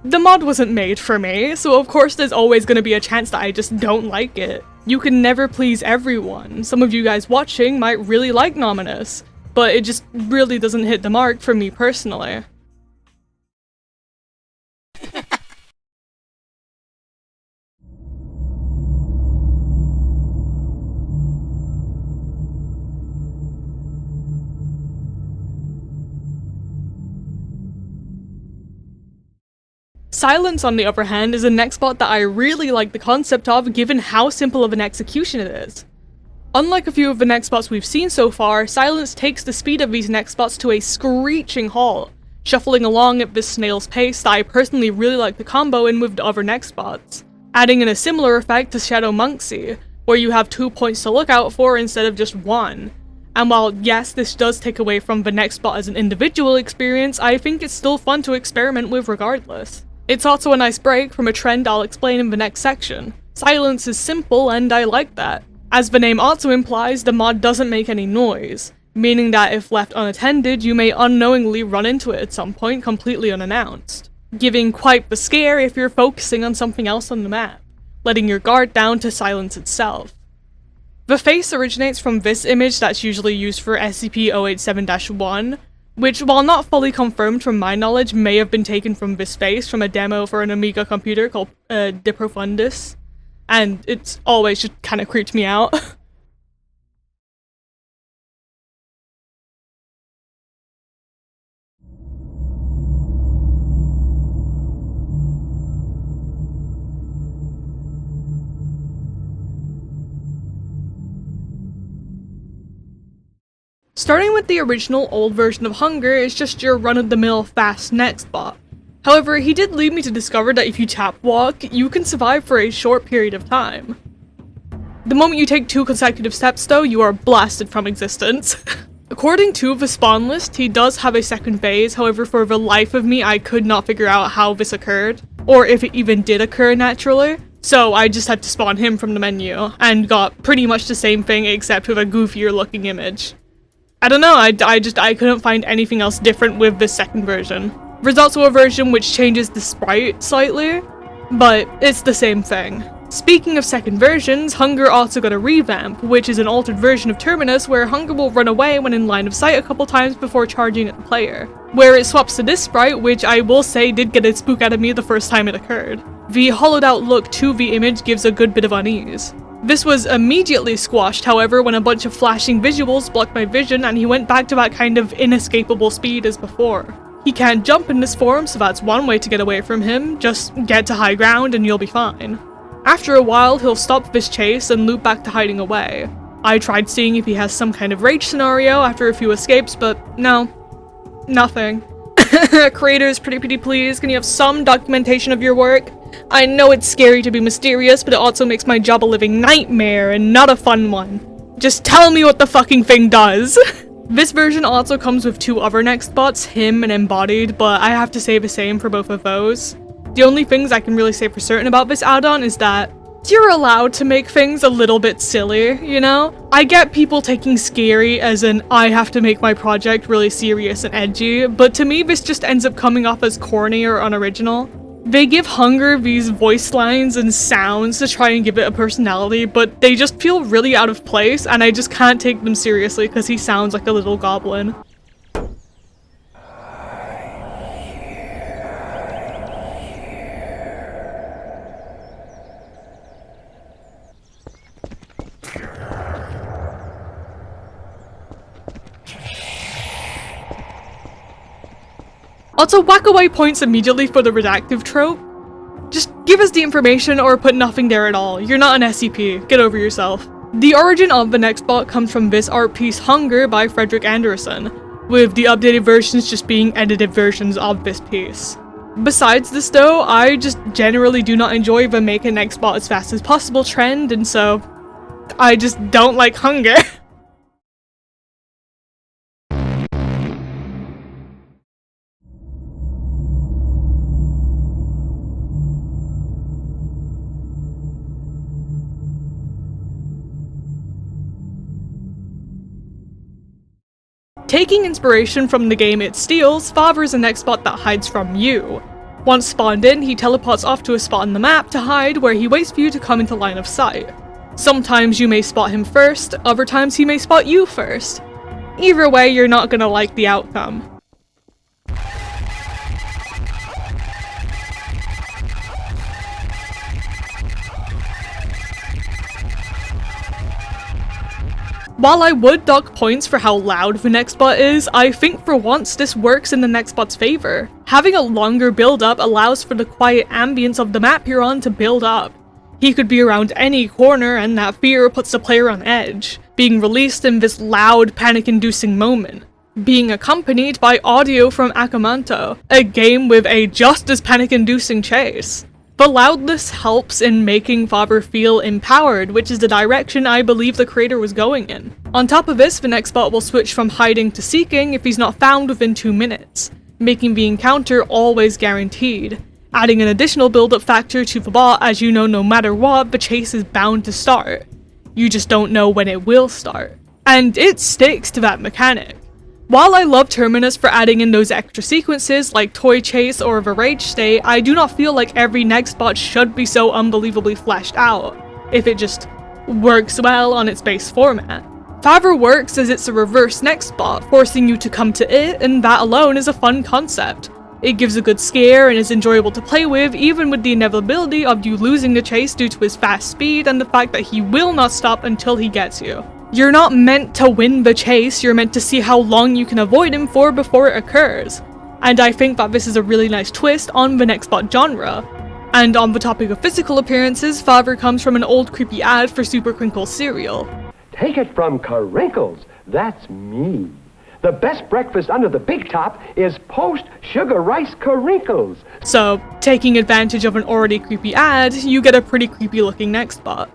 the mod wasn't made for me, so of course there's always gonna be a chance that I just don't like it. You can never please everyone. Some of you guys watching might really like Nominus, but it just really doesn't hit the mark for me personally. Silence, on the other hand, is a Nextbot that I really like the concept of given how simple of an execution it is. Unlike a few of the Nextbots we've seen so far, Silence takes the speed of these Nextbots to a screeching halt, shuffling along at this snail's pace that I personally really like the combo in with the other Nextbots, adding in a similar effect to Shadow Monksy, where you have 2 points to look out for instead of just one. And while yes, this does take away from the Nextbot as an individual experience, I think it's still fun to experiment with regardless. It's also a nice break from a trend I'll explain in the next section. Silence is simple and I like that. As the name also implies, the mod doesn't make any noise, meaning that if left unattended, you may unknowingly run into it at some point completely unannounced, giving quite the scare if you're focusing on something else on the map, letting your guard down to silence itself. The face originates from this image that's usually used for SCP-087-1, which, while not fully confirmed from my knowledge, may have been taken from this face from a demo for an Amiga computer called De Profundis, and it's always just kind of creeped me out. Starting with the original old version of Hunger is just your run-of-the-mill fast Nextbot. However, he did lead me to discover that if you tap walk, you can survive for a short period of time. The moment you take 2 consecutive steps though, you are blasted from existence. According to the spawn list, he does have a second phase, however for the life of me I could not figure out how this occurred, or if it even did occur naturally. So I just had to spawn him from the menu, and got pretty much the same thing except with a goofier looking image. I don't know, I couldn't find anything else different with this second version. There's also a version which changes the sprite slightly, but it's the same thing. Speaking of second versions, Hunger also got a revamp, which is an altered version of Terminus where Hunger will run away when in line of sight a couple times before charging at the player, where it swaps to this sprite, which I will say did get a spook out of me the first time it occurred. The hollowed out look to the image gives a good bit of unease. This was immediately squashed, however, when a bunch of flashing visuals blocked my vision and he went back to that kind of inescapable speed as before. He can't jump in this form, so that's one way to get away from him, just get to high ground and you'll be fine. After a while, he'll stop this chase and loop back to hiding away. I tried seeing if he has some kind of rage scenario after a few escapes, but no. Nothing. Creators, pretty please, can you have some documentation of your work? I know it's scary to be mysterious, but it also makes my job a living nightmare and not a fun one. Just tell me what the fucking thing does! This version also comes with 2 other Nextbots, him and Embodied, but I have to say the same for both of those. The only things I can really say for certain about this add-on is that you're allowed to make things a little bit silly, you know? I get people taking scary as in, I have to make my project really serious and edgy, but to me this just ends up coming off as corny or unoriginal. They give Hunger these voice lines and sounds to try and give it a personality, but they just feel really out of place, and I just can't take them seriously because he sounds like a little goblin. Also, whack away points immediately for the redactive trope. Just give us the information or put nothing there at all. You're not an SCP. Get over yourself. The origin of the Nextbot comes from this art piece Hunger by Frederick Anderson, with the updated versions just being edited versions of this piece. Besides this though, I just generally do not enjoy the make a Nextbot as fast as possible trend, and so I just don't like Hunger. Taking inspiration from the game it steals, Father is a Nextbot that hides from you. Once spawned in, he teleports off to a spot on the map to hide, where he waits for you to come into line of sight. Sometimes you may spot him first, other times he may spot you first. Either way, you're not gonna like the outcome. While I would dock points for how loud the Nextbot is, I think for once this works in the Nextbot's favor. Having a longer build-up allows for the quiet ambience of the map you're on to build up. He could be around any corner, and that fear puts the player on edge, being released in this loud, panic-inducing moment. Being accompanied by audio from Akamanto, a game with a just as panic-inducing chase. The loudness helps in making Father feel empowered, which is the direction I believe the creator was going in. On top of this, the Nextbot will switch from hiding to seeking if he's not found within 2 minutes, making the encounter always guaranteed, adding an additional build-up factor to the bot as you know no matter what, the chase is bound to start. You just don't know when it will start. And it sticks to that mechanic. While I love Terminus for adding in those extra sequences like Toy Chase or the Rage State, I do not feel like every Nextbot should be so unbelievably fleshed out, if it just works well on its base format. Father works as it's a reverse Nextbot, forcing you to come to it, and that alone is a fun concept. It gives a good scare and is enjoyable to play with, even with the inevitability of you losing the chase due to his fast speed and the fact that he will not stop until he gets you. You're not meant to win the chase, you're meant to see how long you can avoid him for before it occurs. And I think that this is a really nice twist on the Nextbot genre. And on the topic of physical appearances, Father comes from an old creepy ad for Super Crinkle cereal. Take it from Carinkles, that's me. The best breakfast under the big top is post-sugar rice Carinkles. So, taking advantage of an already creepy ad, you get a pretty creepy looking Nextbot.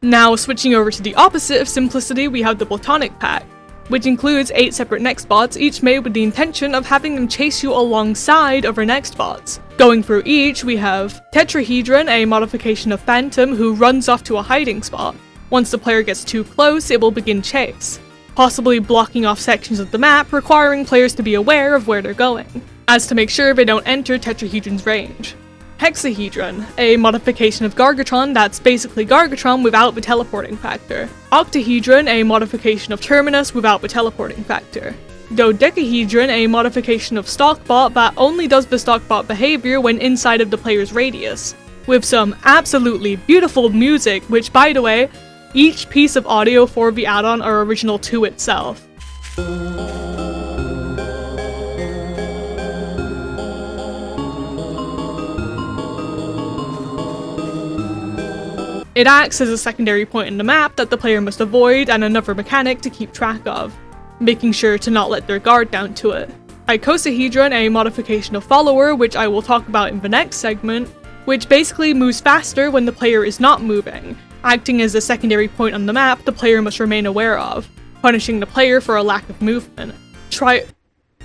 Now, switching over to the opposite of simplicity, we have the Platonic Pack, which includes 8 separate Nextbots, each made with the intention of having them chase you alongside other Nextbots. Going through each, we have Tetrahedron, a modification of Phantom who runs off to a hiding spot. Once the player gets too close, it will begin chase, possibly blocking off sections of the map, requiring players to be aware of where they're going, as to make sure they don't enter Tetrahedron's range. Hexahedron, a modification of Gargatron that's basically Gargatron without the teleporting factor. Octahedron, a modification of Terminus without the teleporting factor. Dodecahedron, a modification of Stockbot that only does the Stockbot behavior when inside of the player's radius, with some absolutely beautiful music, which by the way, each piece of audio for the add-on are original to itself. It acts as a secondary point in the map that the player must avoid and another mechanic to keep track of, making sure to not let their guard down to it. Icosahedron, a modification of Follower, which I will talk about in the next segment, which basically moves faster when the player is not moving, acting as a secondary point on the map the player must remain aware of, punishing the player for a lack of movement.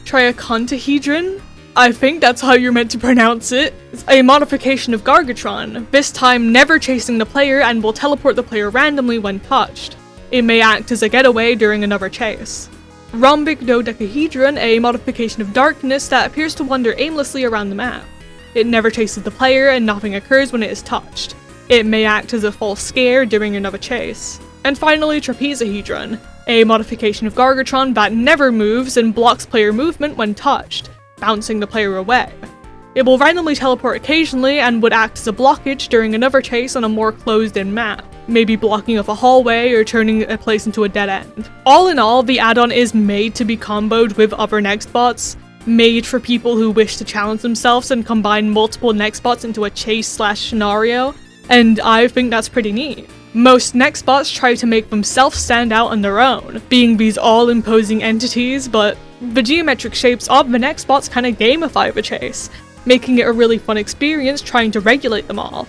Triacontahedron? I think that's how you're meant to pronounce it. It's a modification of Gargatron, this time never chasing the player and will teleport the player randomly when touched. It may act as a getaway during another chase. Rhombic Dodecahedron, a modification of Darkness that appears to wander aimlessly around the map. It never chases the player and nothing occurs when it is touched. It may act as a false scare during another chase. And finally, Trapezohedron, a modification of Gargatron that never moves and blocks player movement when touched, bouncing the player away. It will randomly teleport occasionally and would act as a blockage during another chase on a more closed-in map, maybe blocking off a hallway or turning a place into a dead end. All in all, the add-on is made to be comboed with other Nextbots, made for people who wish to challenge themselves and combine multiple Nextbots into a chase/scenario, and I think that's pretty neat. Most Nextbots try to make themselves stand out on their own, being these all-imposing entities, but the geometric shapes of the Nextbots kinda gamify the chase, making it a really fun experience trying to regulate them all.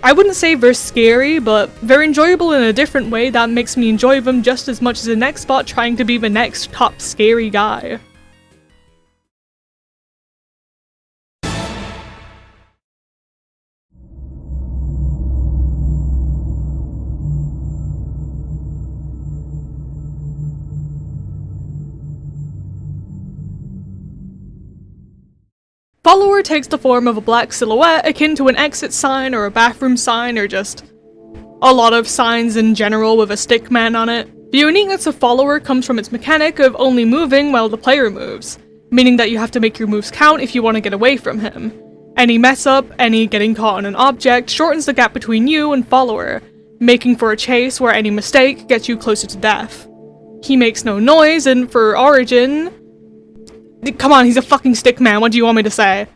I wouldn't say they're scary, but they're enjoyable in a different way that makes me enjoy them just as much as a Nextbot trying to be the next top scary guy. Follower takes the form of a black silhouette akin to an exit sign or a bathroom sign or just a lot of signs in general with a stick man on it. The uniqueness of Follower comes from its mechanic of only moving while the player moves, meaning that you have to make your moves count if you want to get away from him. Any mess up, any getting caught on an object shortens the gap between you and Follower, making for a chase where any mistake gets you closer to death. He makes no noise, and for Origin, come on, he's a fucking stick man, what do you want me to say?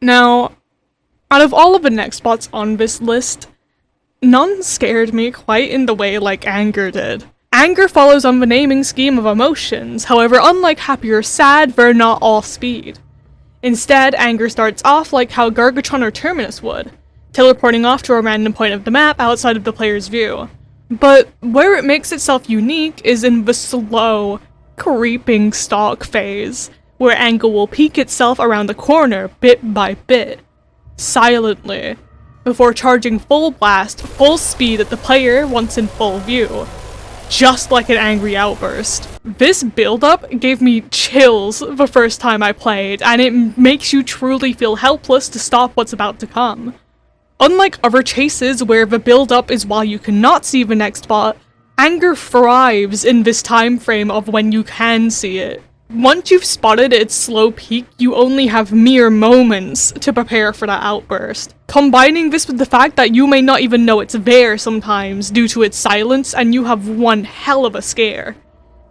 Now, out of all of the Nextbots on this list, none scared me quite in the way like Anger did. Anger follows on the naming scheme of emotions, however unlike happy or sad, they're not all speed. Instead, Anger starts off like how Gargatron or Terminus would, teleporting off to a random point of the map outside of the player's view. But where it makes itself unique is in the slow, creeping stalk phase, where Anger will peek itself around the corner bit by bit, silently, before charging full blast, full speed at the player once in full view. Just like an angry outburst. This build-up gave me chills the first time I played, and it makes you truly feel helpless to stop what's about to come. Unlike other chases where the build-up is while you cannot see the next bot, Anger thrives in this time frame of when you can see it. Once you've spotted its slow peak, you only have mere moments to prepare for that outburst. Combining this with the fact that you may not even know it's there sometimes due to its silence, and you have one hell of a scare.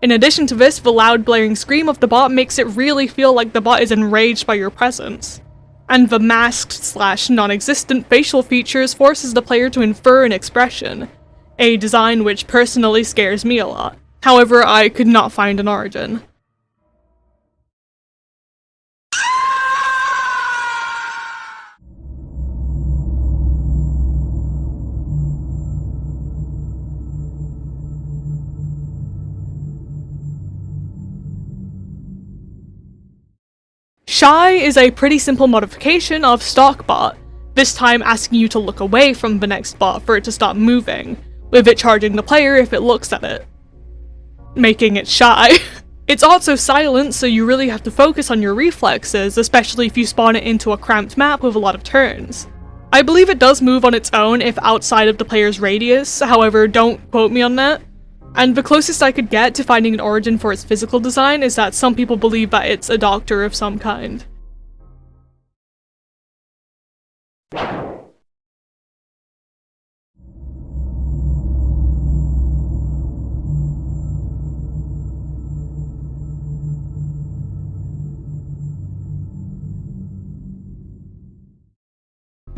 In addition to this, the loud blaring scream of the bot makes it really feel like the bot is enraged by your presence. And the masked / non-existent facial features forces the player to infer an expression, a design which personally scares me a lot. However, I could not find an origin. Shy is a pretty simple modification of Stalkbot, this time asking you to look away from the next bot for it to stop moving, with it charging the player if it looks at it, making it shy. It's also silent, so you really have to focus on your reflexes, especially if you spawn it into a cramped map with a lot of turns. I believe it does move on its own if outside of the player's radius, however, don't quote me on that. And the closest I could get to finding an origin for its physical design is that some people believe that it's a doctor of some kind.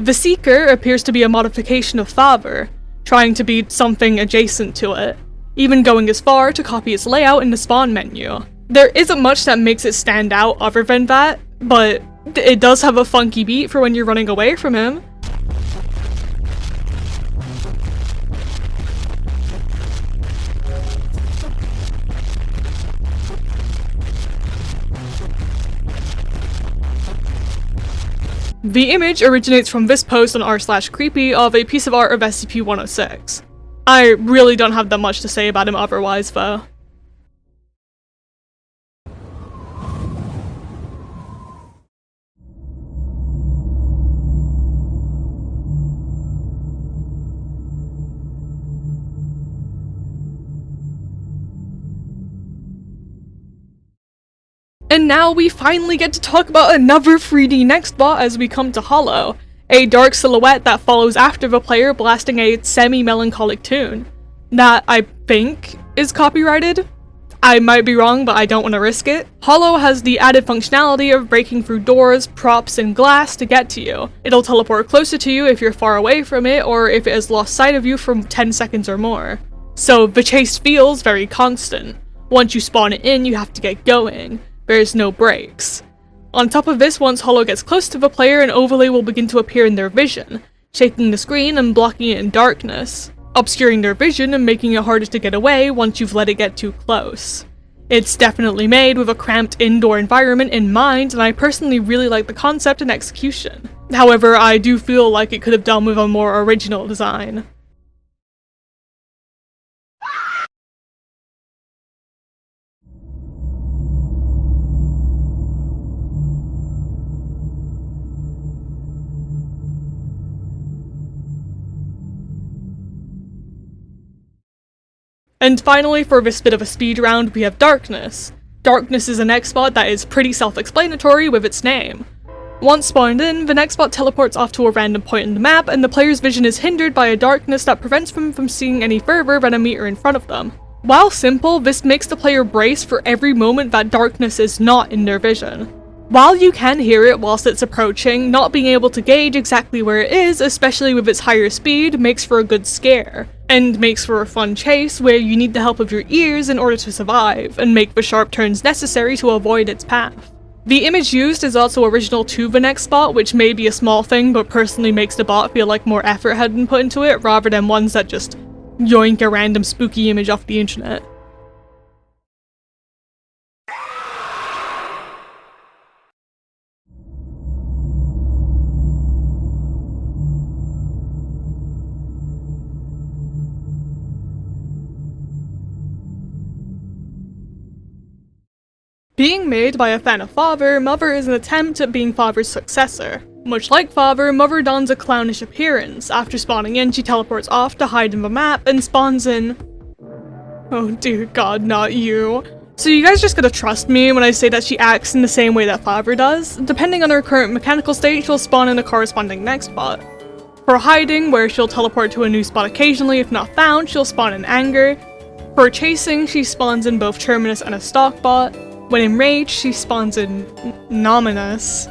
The Seeker appears to be a modification of Favre, trying to be something adjacent to it, even going as far to copy its layout in the spawn menu. There isn't much that makes it stand out other than that, but it does have a funky beat for when you're running away from him. The image originates from this post on r/creepy of a piece of art of SCP-106. I really don't have that much to say about him otherwise, though. And now we finally get to talk about another 3D Nextbot as we come to Hollow, a dark silhouette that follows after the player blasting a semi-melancholic tune. That, I think, is copyrighted? I might be wrong, but I don't want to risk it. Hollow has the added functionality of breaking through doors, props, and glass to get to you. It'll teleport closer to you if you're far away from it, or if it has lost sight of you for 10 seconds or more. So the chase feels very constant. Once you spawn it in, you have to get going. There's no breaks. On top of this, once Hollow gets close to the player, an overlay will begin to appear in their vision, shaking the screen and blocking it in darkness, obscuring their vision and making it harder to get away once you've let it get too close. It's definitely made with a cramped indoor environment in mind, and I personally really like the concept and execution. However, I do feel like it could have done with a more original design. And finally, for this bit of a speed round, we have Darkness. Darkness is a Nextbot that is pretty self-explanatory with its name. Once spawned in, the Nextbot teleports off to a random point in the map, and the player's vision is hindered by a darkness that prevents them from seeing any further than a meter in front of them. While simple, this makes the player brace for every moment that darkness is not in their vision. While you can hear it whilst it's approaching, not being able to gauge exactly where it is, especially with its higher speed, makes for a good scare, and makes for a fun chase where you need the help of your ears in order to survive, and make the sharp turns necessary to avoid its path. The image used is also original to the Nextbot, which may be a small thing, but personally makes the bot feel like more effort had been put into it, rather than ones that just yoink a random spooky image off the internet. Being made by a fan of Favre, Mother is an attempt at being Favre's successor. Much like Favre, Mother dons a clownish appearance. After spawning in, she teleports off to hide in the map and spawns in... Oh dear god, not you. So you guys just gotta trust me when I say that she acts in the same way that Favre does. Depending on her current mechanical state, she'll spawn in a corresponding Nextbot. For hiding, where she'll teleport to a new spot occasionally if not found, she'll spawn in Anger. For chasing, she spawns in both Terminus and a Stalkbot. When enraged, she spawns in Nominus.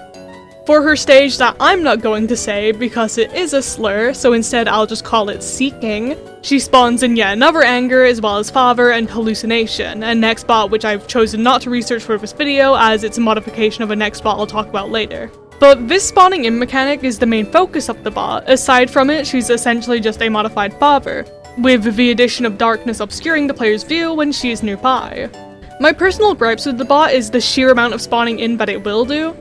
For her stage that I'm not going to say because it is a slur, so instead I'll just call it Seeking, she spawns in yet another Anger as well as Favre and Hallucination, a Nextbot which I've chosen not to research for this video as it's a modification of a Nextbot I'll talk about later. But this spawning in mechanic is the main focus of the bot. Aside from it, she's essentially just a modified Favre, with the addition of darkness obscuring the player's view when she is nearby. My personal gripes with the bot is the sheer amount of spawning in that it will do,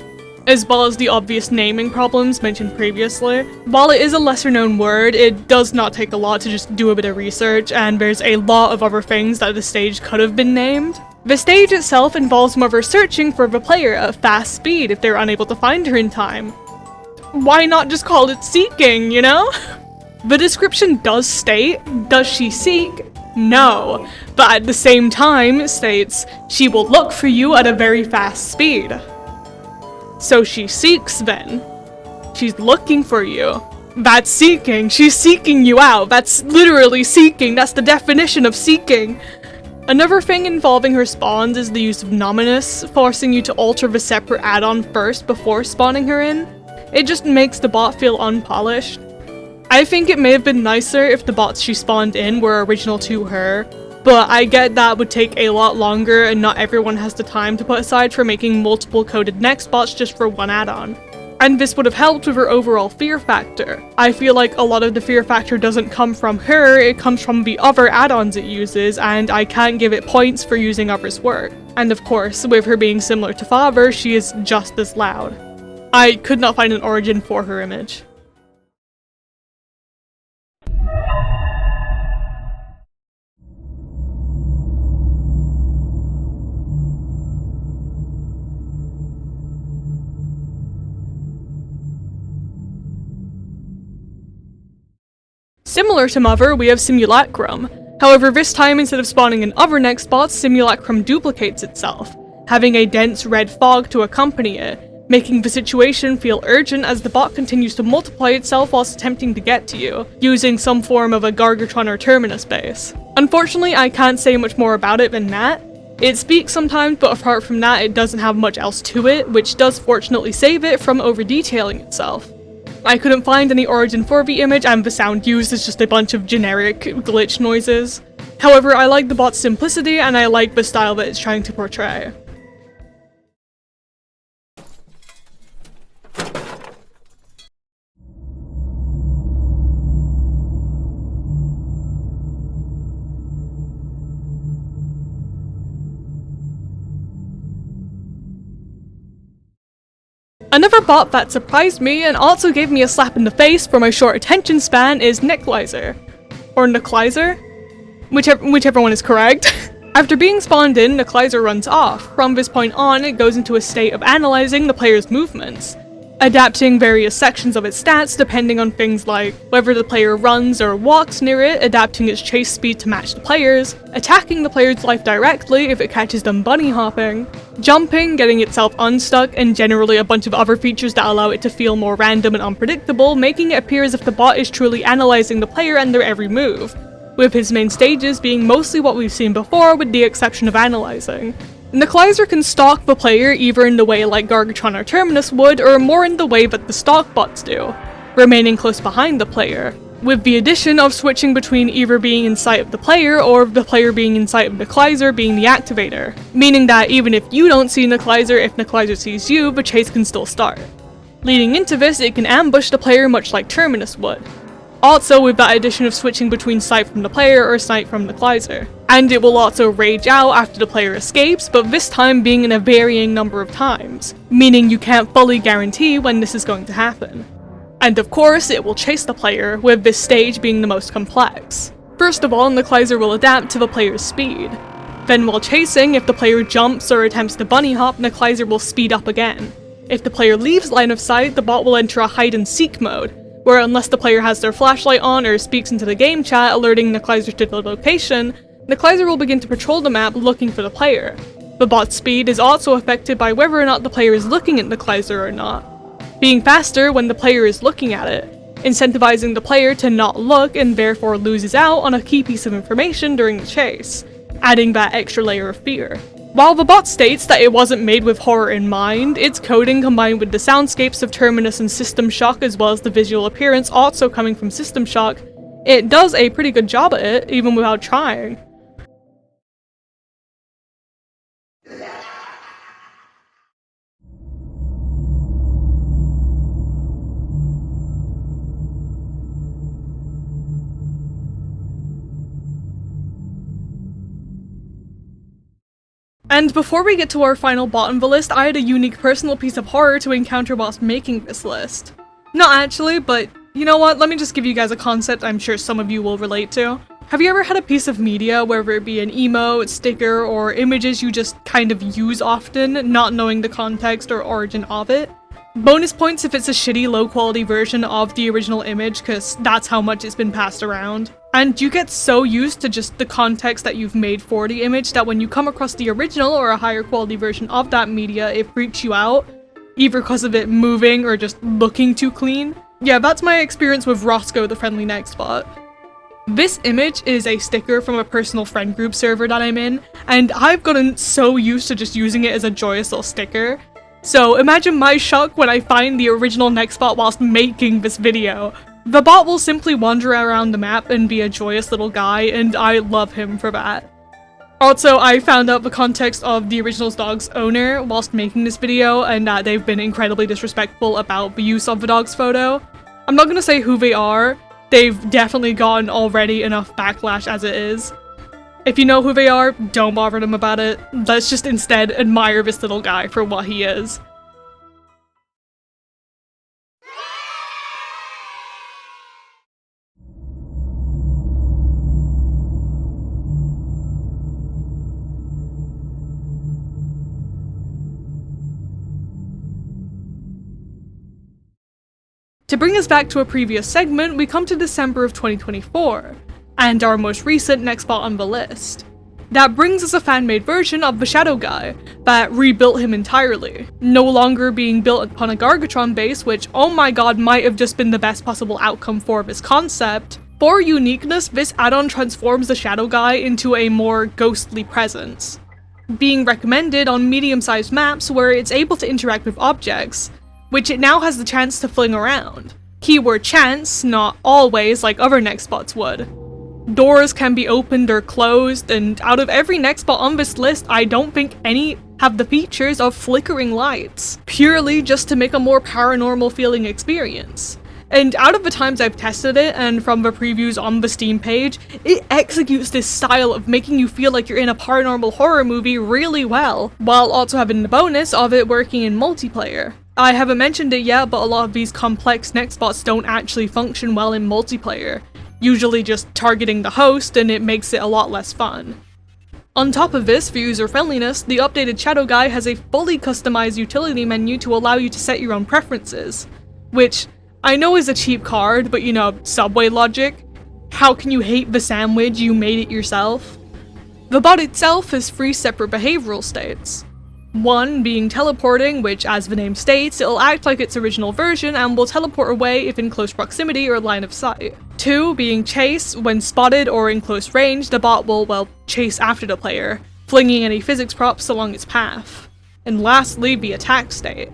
as well as the obvious naming problems mentioned previously. While it is a lesser known word, it does not take a lot to just do a bit of research, and there's a lot of other things that the stage could have been named. The stage itself involves Mother searching for the player at fast speed if they're unable to find her in time. Why not just call it Seeking, you know? The description does state, does she seek? No, but at the same time states, she will look for you at a very fast speed. So she seeks then. She's looking for you. That's seeking. She's seeking you out. That's literally seeking. That's the definition of seeking. Another thing involving her spawns is the use of Nominus, forcing you to alter the separate add-on first before spawning her in. It just makes the bot feel unpolished. I think it may have been nicer if the bots she spawned in were original to her, but I get that would take a lot longer and not everyone has the time to put aside for making multiple coded Nextbots just for one add-on. And this would have helped with her overall fear factor. I feel like a lot of the fear factor doesn't come from her, it comes from the other add-ons it uses, and I can't give it points for using others' work. And of course, with her being similar to Father, she is just as loud. I could not find an origin for her image. Similar to Mother, we have Simulacrum. However, this time instead of spawning in other Nextbots, Simulacrum duplicates itself, having a dense red fog to accompany it, making the situation feel urgent as the bot continues to multiply itself whilst attempting to get to you, using some form of a Gargatron or Terminus base. Unfortunately, I can't say much more about it than that. It speaks sometimes, but apart from that, it doesn't have much else to it, which does fortunately save it from over-detailing itself. I couldn't find any origin for the image, and the sound used is just a bunch of generic glitch noises. However, I like the bot's simplicity, and I like the style that it's trying to portray. Another bot that surprised me and also gave me a slap in the face for my short attention span is Neclizer. Or Neclizer? Whichever one is correct. After being spawned in, Neclizer runs off. From this point on, it goes into a state of analyzing the player's movements, adapting various sections of its stats depending on things like whether the player runs or walks near it, adapting its chase speed to match the player's, attacking the player's life directly if it catches them bunny hopping, jumping, getting itself unstuck, and generally a bunch of other features that allow it to feel more random and unpredictable, making it appear as if the bot is truly analyzing the player and their every move, with his main stages being mostly what we've seen before with the exception of analyzing. Neclizer can stalk the player either in the way like Gargatron or Terminus would, or more in the way that the stalk bots do, remaining close behind the player, with the addition of switching between either being in sight of the player or the player being in sight of Neclizer being the activator, meaning that even if you don't see Neclizer, if Neclizer sees you, the chase can still start. Leading into this, it can ambush the player much like Terminus would. Also with that addition of switching between sight from the player or sight from Neclizer. And it will also rage out after the player escapes, but this time being in a varying number of times, meaning you can't fully guarantee when this is going to happen. And of course, it will chase the player, with this stage being the most complex. First of all, Neclizer will adapt to the player's speed. Then while chasing, if the player jumps or attempts to bunny hop, Neclizer will speed up again. If the player leaves line of sight, the bot will enter a hide and seek mode, where unless the player has their flashlight on or speaks into the game chat alerting Neclizer to the location, Neclizer will begin to patrol the map looking for the player. The bot's speed is also affected by whether or not the player is looking at Neclizer or not, being faster when the player is looking at it, incentivizing the player to not look and therefore loses out on a key piece of information during the chase, adding that extra layer of fear. While the bot states that it wasn't made with horror in mind, its coding combined with the soundscapes of Terminus and System Shock as well as the visual appearance also coming from System Shock, it does a pretty good job at it, even without trying. And before we get to our final bot on the list, I had a unique personal piece of horror to encounter whilst making this list. Not actually, but you know what, let me just give you guys a concept I'm sure some of you will relate to. Have you ever had a piece of media, whether it be an emote, sticker, or images you just kind of use often, not knowing the context or origin of it? Bonus points if it's a shitty low quality version of the original image, cause that's how much it's been passed around. And you get so used to just the context that you've made for the image that when you come across the original or a higher quality version of that media, it freaks you out, either because of it moving or just looking too clean. Yeah, that's my experience with Roscoe the Friendly Nextbot. This image is a sticker from a personal friend group server that I'm in, and I've gotten so used to just using it as a joyous little sticker. So imagine my shock when I find the original Nextbot whilst making this video. The bot will simply wander around the map and be a joyous little guy, and I love him for that. Also, I found out the context of the original dog's owner whilst making this video, and that they've been incredibly disrespectful about the use of the dog's photo. I'm not gonna say who they are. They've definitely gotten already enough backlash as it is. If you know who they are, don't bother them about it. Let's just instead admire this little guy for what he is. To bring us back to a previous segment, we come to December of 2024, and our most recent Nextbot on the list. That brings us a fan-made version of the Shadow Guy that rebuilt him entirely, no longer being built upon a Gargatron base, which, oh my god, might have just been the best possible outcome for this concept. For uniqueness, this add-on transforms the Shadow Guy into a more ghostly presence, being recommended on medium-sized maps where it's able to interact with objects, which it now has the chance to fling around. Keyword chance, not always like other Nextbots would. Doors can be opened or closed, and out of every Nextbot on this list, I don't think any have the features of flickering lights, purely just to make a more paranormal feeling experience. And out of the times I've tested it, and from the previews on the Steam page, it executes this style of making you feel like you're in a paranormal horror movie really well, while also having the bonus of it working in multiplayer. I haven't mentioned it yet, but a lot of these complex Nextbots don't actually function well in multiplayer, usually just targeting the host, and it makes it a lot less fun. On top of this, for user friendliness, the updated Shadow Guy has a fully customized utility menu to allow you to set your own preferences, which I know is a cheap card, but you know, Subway logic. How can you hate the sandwich? You made it yourself. The bot itself has 3 separate behavioral states. 1 being teleporting, which as the name states, it'll act like its original version and will teleport away if in close proximity or line of sight. 2 being chase, when spotted or in close range, the bot will, well, chase after the player, flinging any physics props along its path. And lastly, the attack state,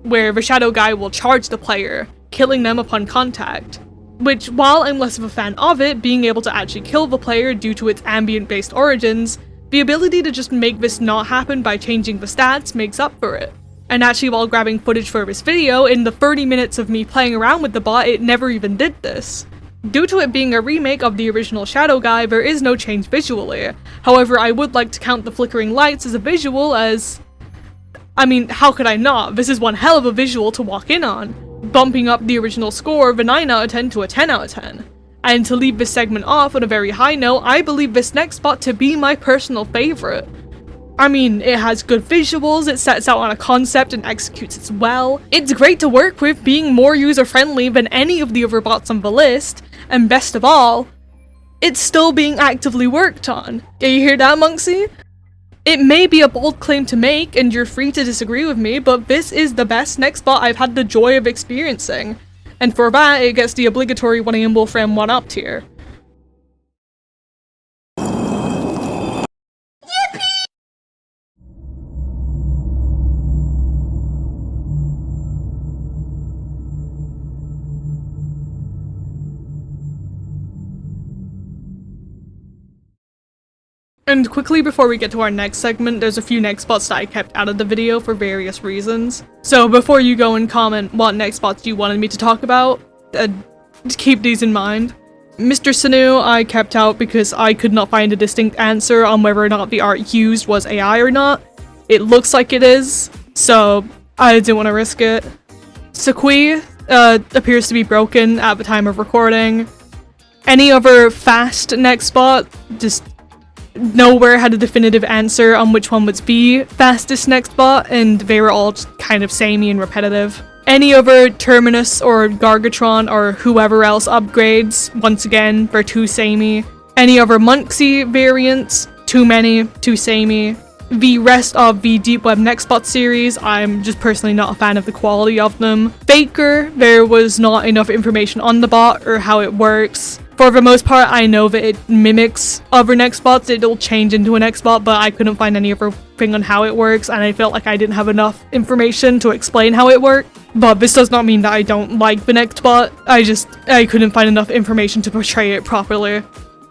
where the Shadow Guy will charge the player, killing them upon contact. Which, while I'm less of a fan of it, being able to actually kill the player due to its ambient-based origins, the ability to just make this not happen by changing the stats makes up for it. And actually, while grabbing footage for this video, in the 30 minutes of me playing around with the bot, it never even did this. Due to it being a remake of the original Shadow Guy, there is no change visually. However, I would like to count the flickering lights as a visual as... I mean, how could I not? This is one hell of a visual to walk in on, bumping up the original score of a 9 out of 10 to a 10 out of 10. And to leave this segment off on a very high note, I believe this Nextbot to be my personal favorite. I mean, it has good visuals, it sets out on a concept and executes it well. It's great to work with, being more user-friendly than any of the other bots on the list, and best of all, it's still being actively worked on. Do you hear that, Monksy? It may be a bold claim to make, and you're free to disagree with me, but this is the best Nextbot I've had the joy of experiencing. And for that, it gets the obligatory 1 AM Wolfram 1-up tier. And quickly before we get to our next segment, there's a few Nextbots that I kept out of the video for various reasons. So before you go and comment what Nextbots you wanted me to talk about, keep these in mind. Mr. Sanu I kept out because I could not find a distinct answer on whether or not the art used was AI or not. It looks like it is, so I didn't want to risk it. Sequi appears to be broken at the time of recording. Any other fast Nextbot, just nowhere had a definitive answer on which one was the fastest Nextbot, and they were all just kind of samey and repetitive. Any other Terminus or Gargatron or whoever else upgrades, once again, they're too samey. Any other Monksy variants, too many, too samey. The rest of the Deep Web Nextbot series, I'm just personally not a fan of the quality of them. Faker, there was not enough information on the bot or how it works. For the most part, I know that it mimics other Nextbots. It'll change into an Nextbot, but I couldn't find any thing on how it works, and I felt like I didn't have enough information to explain how it worked. But this does not mean that I don't like the Nextbot. I couldn't find enough information to portray it properly.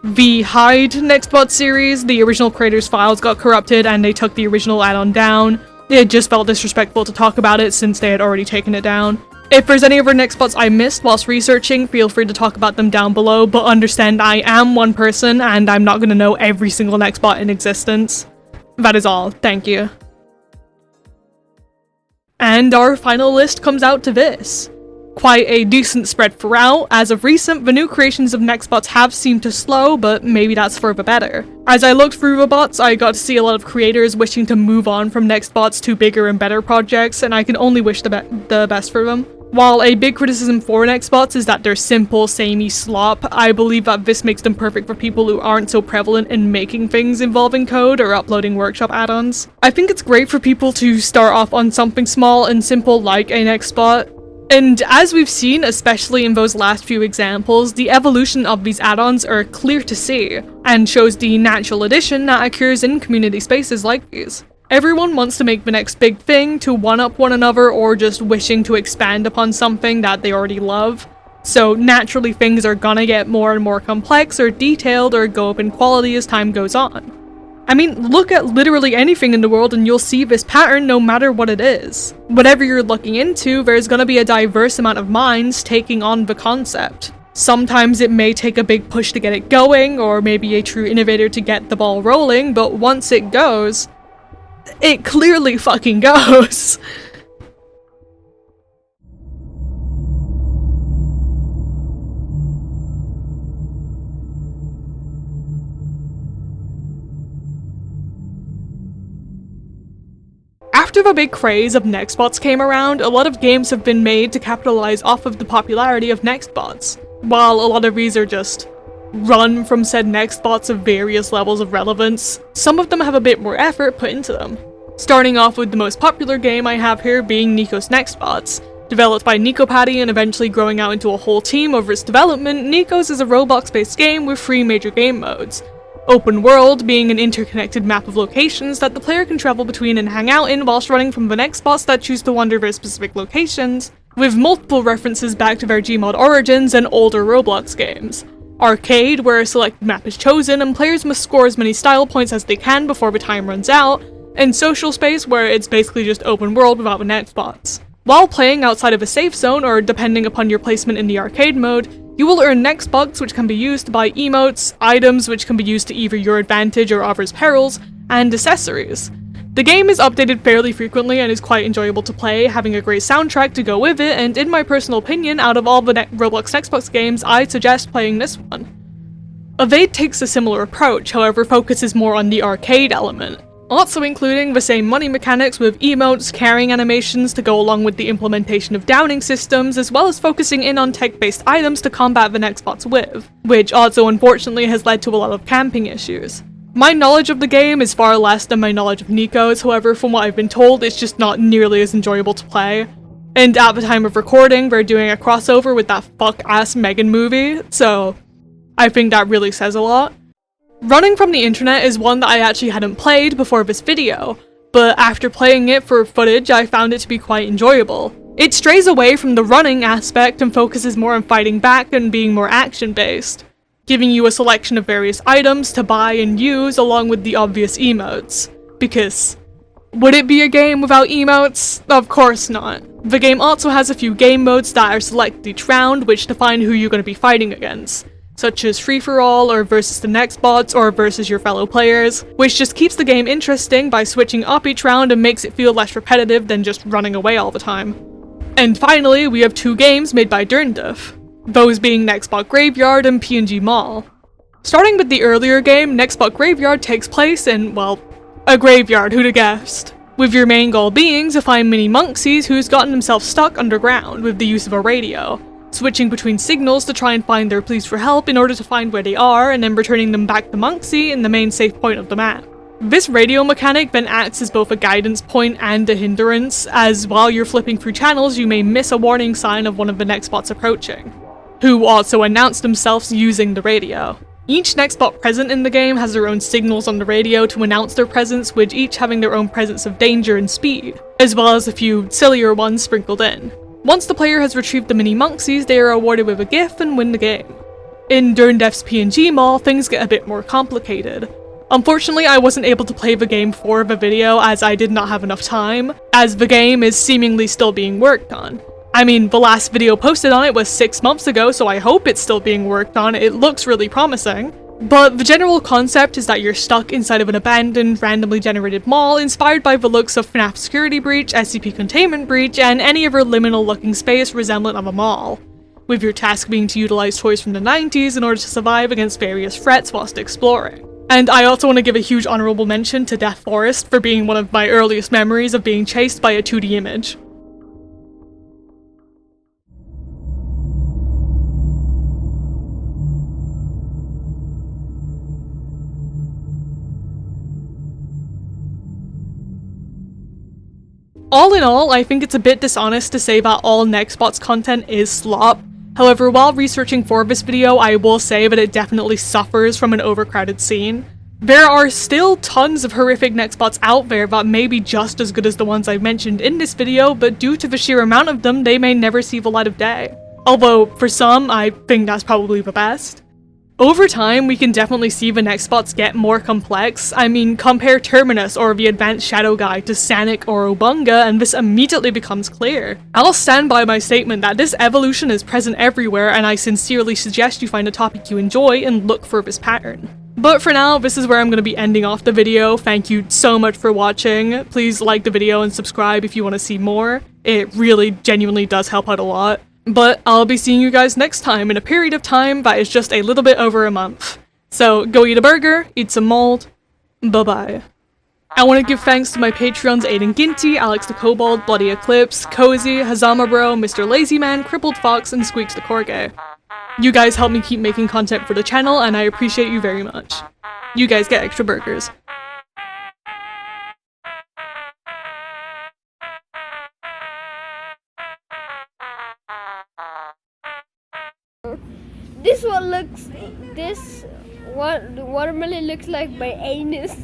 The Hide Nextbot series, the original creators' files got corrupted and they took the original add-on down. It just felt disrespectful to talk about it since they had already taken it down. If there's any other Nextbots I missed whilst researching, feel free to talk about them down below, but understand I am one person and I'm not going to know every single Nextbot in existence. That is all. Thank you. And our final list comes out to this. Quite a decent spread throughout. As of recent, the new creations of Nextbots have seemed to slow, but maybe that's for the better. As I looked through the bots, I got to see a lot of creators wishing to move on from Nextbots to bigger and better projects, and I can only wish the best for them. While a big criticism for Nextbots is that they're simple, samey slop, I believe that this makes them perfect for people who aren't so prevalent in making things involving code or uploading workshop add-ons. I think it's great for people to start off on something small and simple like a Nextbot. And as we've seen, especially in those last few examples, the evolution of these add-ons are clear to see, and shows the natural addition that occurs in community spaces like these. Everyone wants to make the next big thing, to one-up one another, or just wishing to expand upon something that they already love. So naturally things are gonna get more and more complex or detailed or go up in quality as time goes on. I mean, look at literally anything in the world and you'll see this pattern no matter what it is. Whatever you're looking into, there's gonna be a diverse amount of minds taking on the concept. Sometimes it may take a big push to get it going, or maybe a true innovator to get the ball rolling, but once it goes, it clearly fucking goes. After the big craze of Nextbots came around, a lot of games have been made to capitalize off of the popularity of Nextbots. While a lot of these are just run from said Nextbots of various levels of relevance, some of them have a bit more effort put into them. Starting off with the most popular game I have here being Nico's Nextbots. Developed by Nicopatty and eventually growing out into a whole team over its development, Nico's is a Roblox-based game with 3 major game modes. Open world being an interconnected map of locations that the player can travel between and hang out in whilst running from the Nextbots that choose to wander their specific locations, with multiple references back to their Gmod origins and older Roblox games. Arcade, where a selected map is chosen and players must score as many style points as they can before the time runs out, and social space, where it's basically just open world without the Nextbots. While playing outside of a safe zone, or depending upon your placement in the arcade mode, you will earn Nextbots, which can be used to buy emotes, items which can be used to either your advantage or others' perils, and accessories. The game is updated fairly frequently and is quite enjoyable to play, having a great soundtrack to go with it, and in my personal opinion, out of all the Roblox Nextbots games, I suggest playing this one. Evade takes a similar approach, however focuses more on the arcade element, also including the same money mechanics with emotes, carrying animations to go along with the implementation of downing systems, as well as focusing in on tech-based items to combat the Nextbots with, which also unfortunately has led to a lot of camping issues. My knowledge of the game is far less than my knowledge of Nico's, however from what I've been told it's just not nearly as enjoyable to play. And at the time of recording, they're doing a crossover with that fuck-ass Megan movie, so I think that really says a lot. Running from the internet is one that I actually hadn't played before this video, but after playing it for footage I found it to be quite enjoyable. It strays away from the running aspect and focuses more on fighting back and being more action-based, giving you a selection of various items to buy and use along with the obvious emotes. Because would it be a game without emotes? Of course not. The game also has a few game modes that are selected each round which define who you're going to be fighting against, such as free-for-all, or versus the Nextbots, or versus your fellow players, which just keeps the game interesting by switching up each round and makes it feel less repetitive than just running away all the time. And finally, we have 2 games made by Derndif, those being Nextbot Graveyard and PNG Mall. Starting with the earlier game, Nextbot Graveyard takes place in, well, a graveyard, who'd have guessed, with your main goal being to find mini monksies who's gotten themselves stuck underground with the use of a radio, switching between signals to try and find their pleas for help in order to find where they are, and then returning them back to Monksy in the main safe point of the map. This radio mechanic then acts as both a guidance point and a hindrance, as while you're flipping through channels you may miss a warning sign of one of the Nextbots approaching. who also announce themselves using the radio. Each Nextbot present in the game has their own signals on the radio to announce their presence, with each having their own presence of danger and speed, as well as a few sillier ones sprinkled in. Once the player has retrieved the mini monksies, they are awarded with a gift and win the game. In Derndef's PNG Mall, things get a bit more complicated. Unfortunately, I wasn't able to play the game for the video as I did not have enough time, as the game is seemingly still being worked on. I mean, the last video posted on it was 6 months ago, so I hope it's still being worked on. It looks really promising. But the general concept is that you're stuck inside of an abandoned, randomly generated mall inspired by the looks of FNAF Security Breach, SCP Containment Breach, and any other liminal-looking space resemblant of a mall, with your task being to utilize toys from the 90s in order to survive against various threats whilst exploring. And I also want to give a huge honorable mention to Death Forest for being one of my earliest memories of being chased by a 2D image. All in all, I think it's a bit dishonest to say that all Nextbots content is slop. However, while researching for this video, I will say that it definitely suffers from an overcrowded scene. There are still tons of horrific Nextbots out there that may be just as good as the ones I've mentioned in this video, but due to the sheer amount of them, they may never see the light of day. Although, for some, I think that's probably the best. Over time, we can definitely see the Nextbots get more complex. I mean, compare Terminus or the Advanced Shadow Guide to Sanic or Obunga, and this immediately becomes clear. I'll stand by my statement that this evolution is present everywhere, and I sincerely suggest you find a topic you enjoy and look for this pattern. But for now, this is where I'm going to be ending off the video. Thank you so much for watching. Please like the video and subscribe if you want to see more. It really genuinely does help out a lot. But I'll be seeing you guys next time in a period of time that is just a little bit over a month. So go eat a burger, eat some mold, bye-bye. I want to give thanks to my Patreons Aiden Ginty, Alex the Kobold, Bloody Eclipse, Cozy, Hazama Bro, Mr. Lazyman, Crippled Fox, and Squeaks the Corgi. You guys help me keep making content for the channel, and I appreciate you very much. You guys get extra burgers. This watermelon looks like my anus.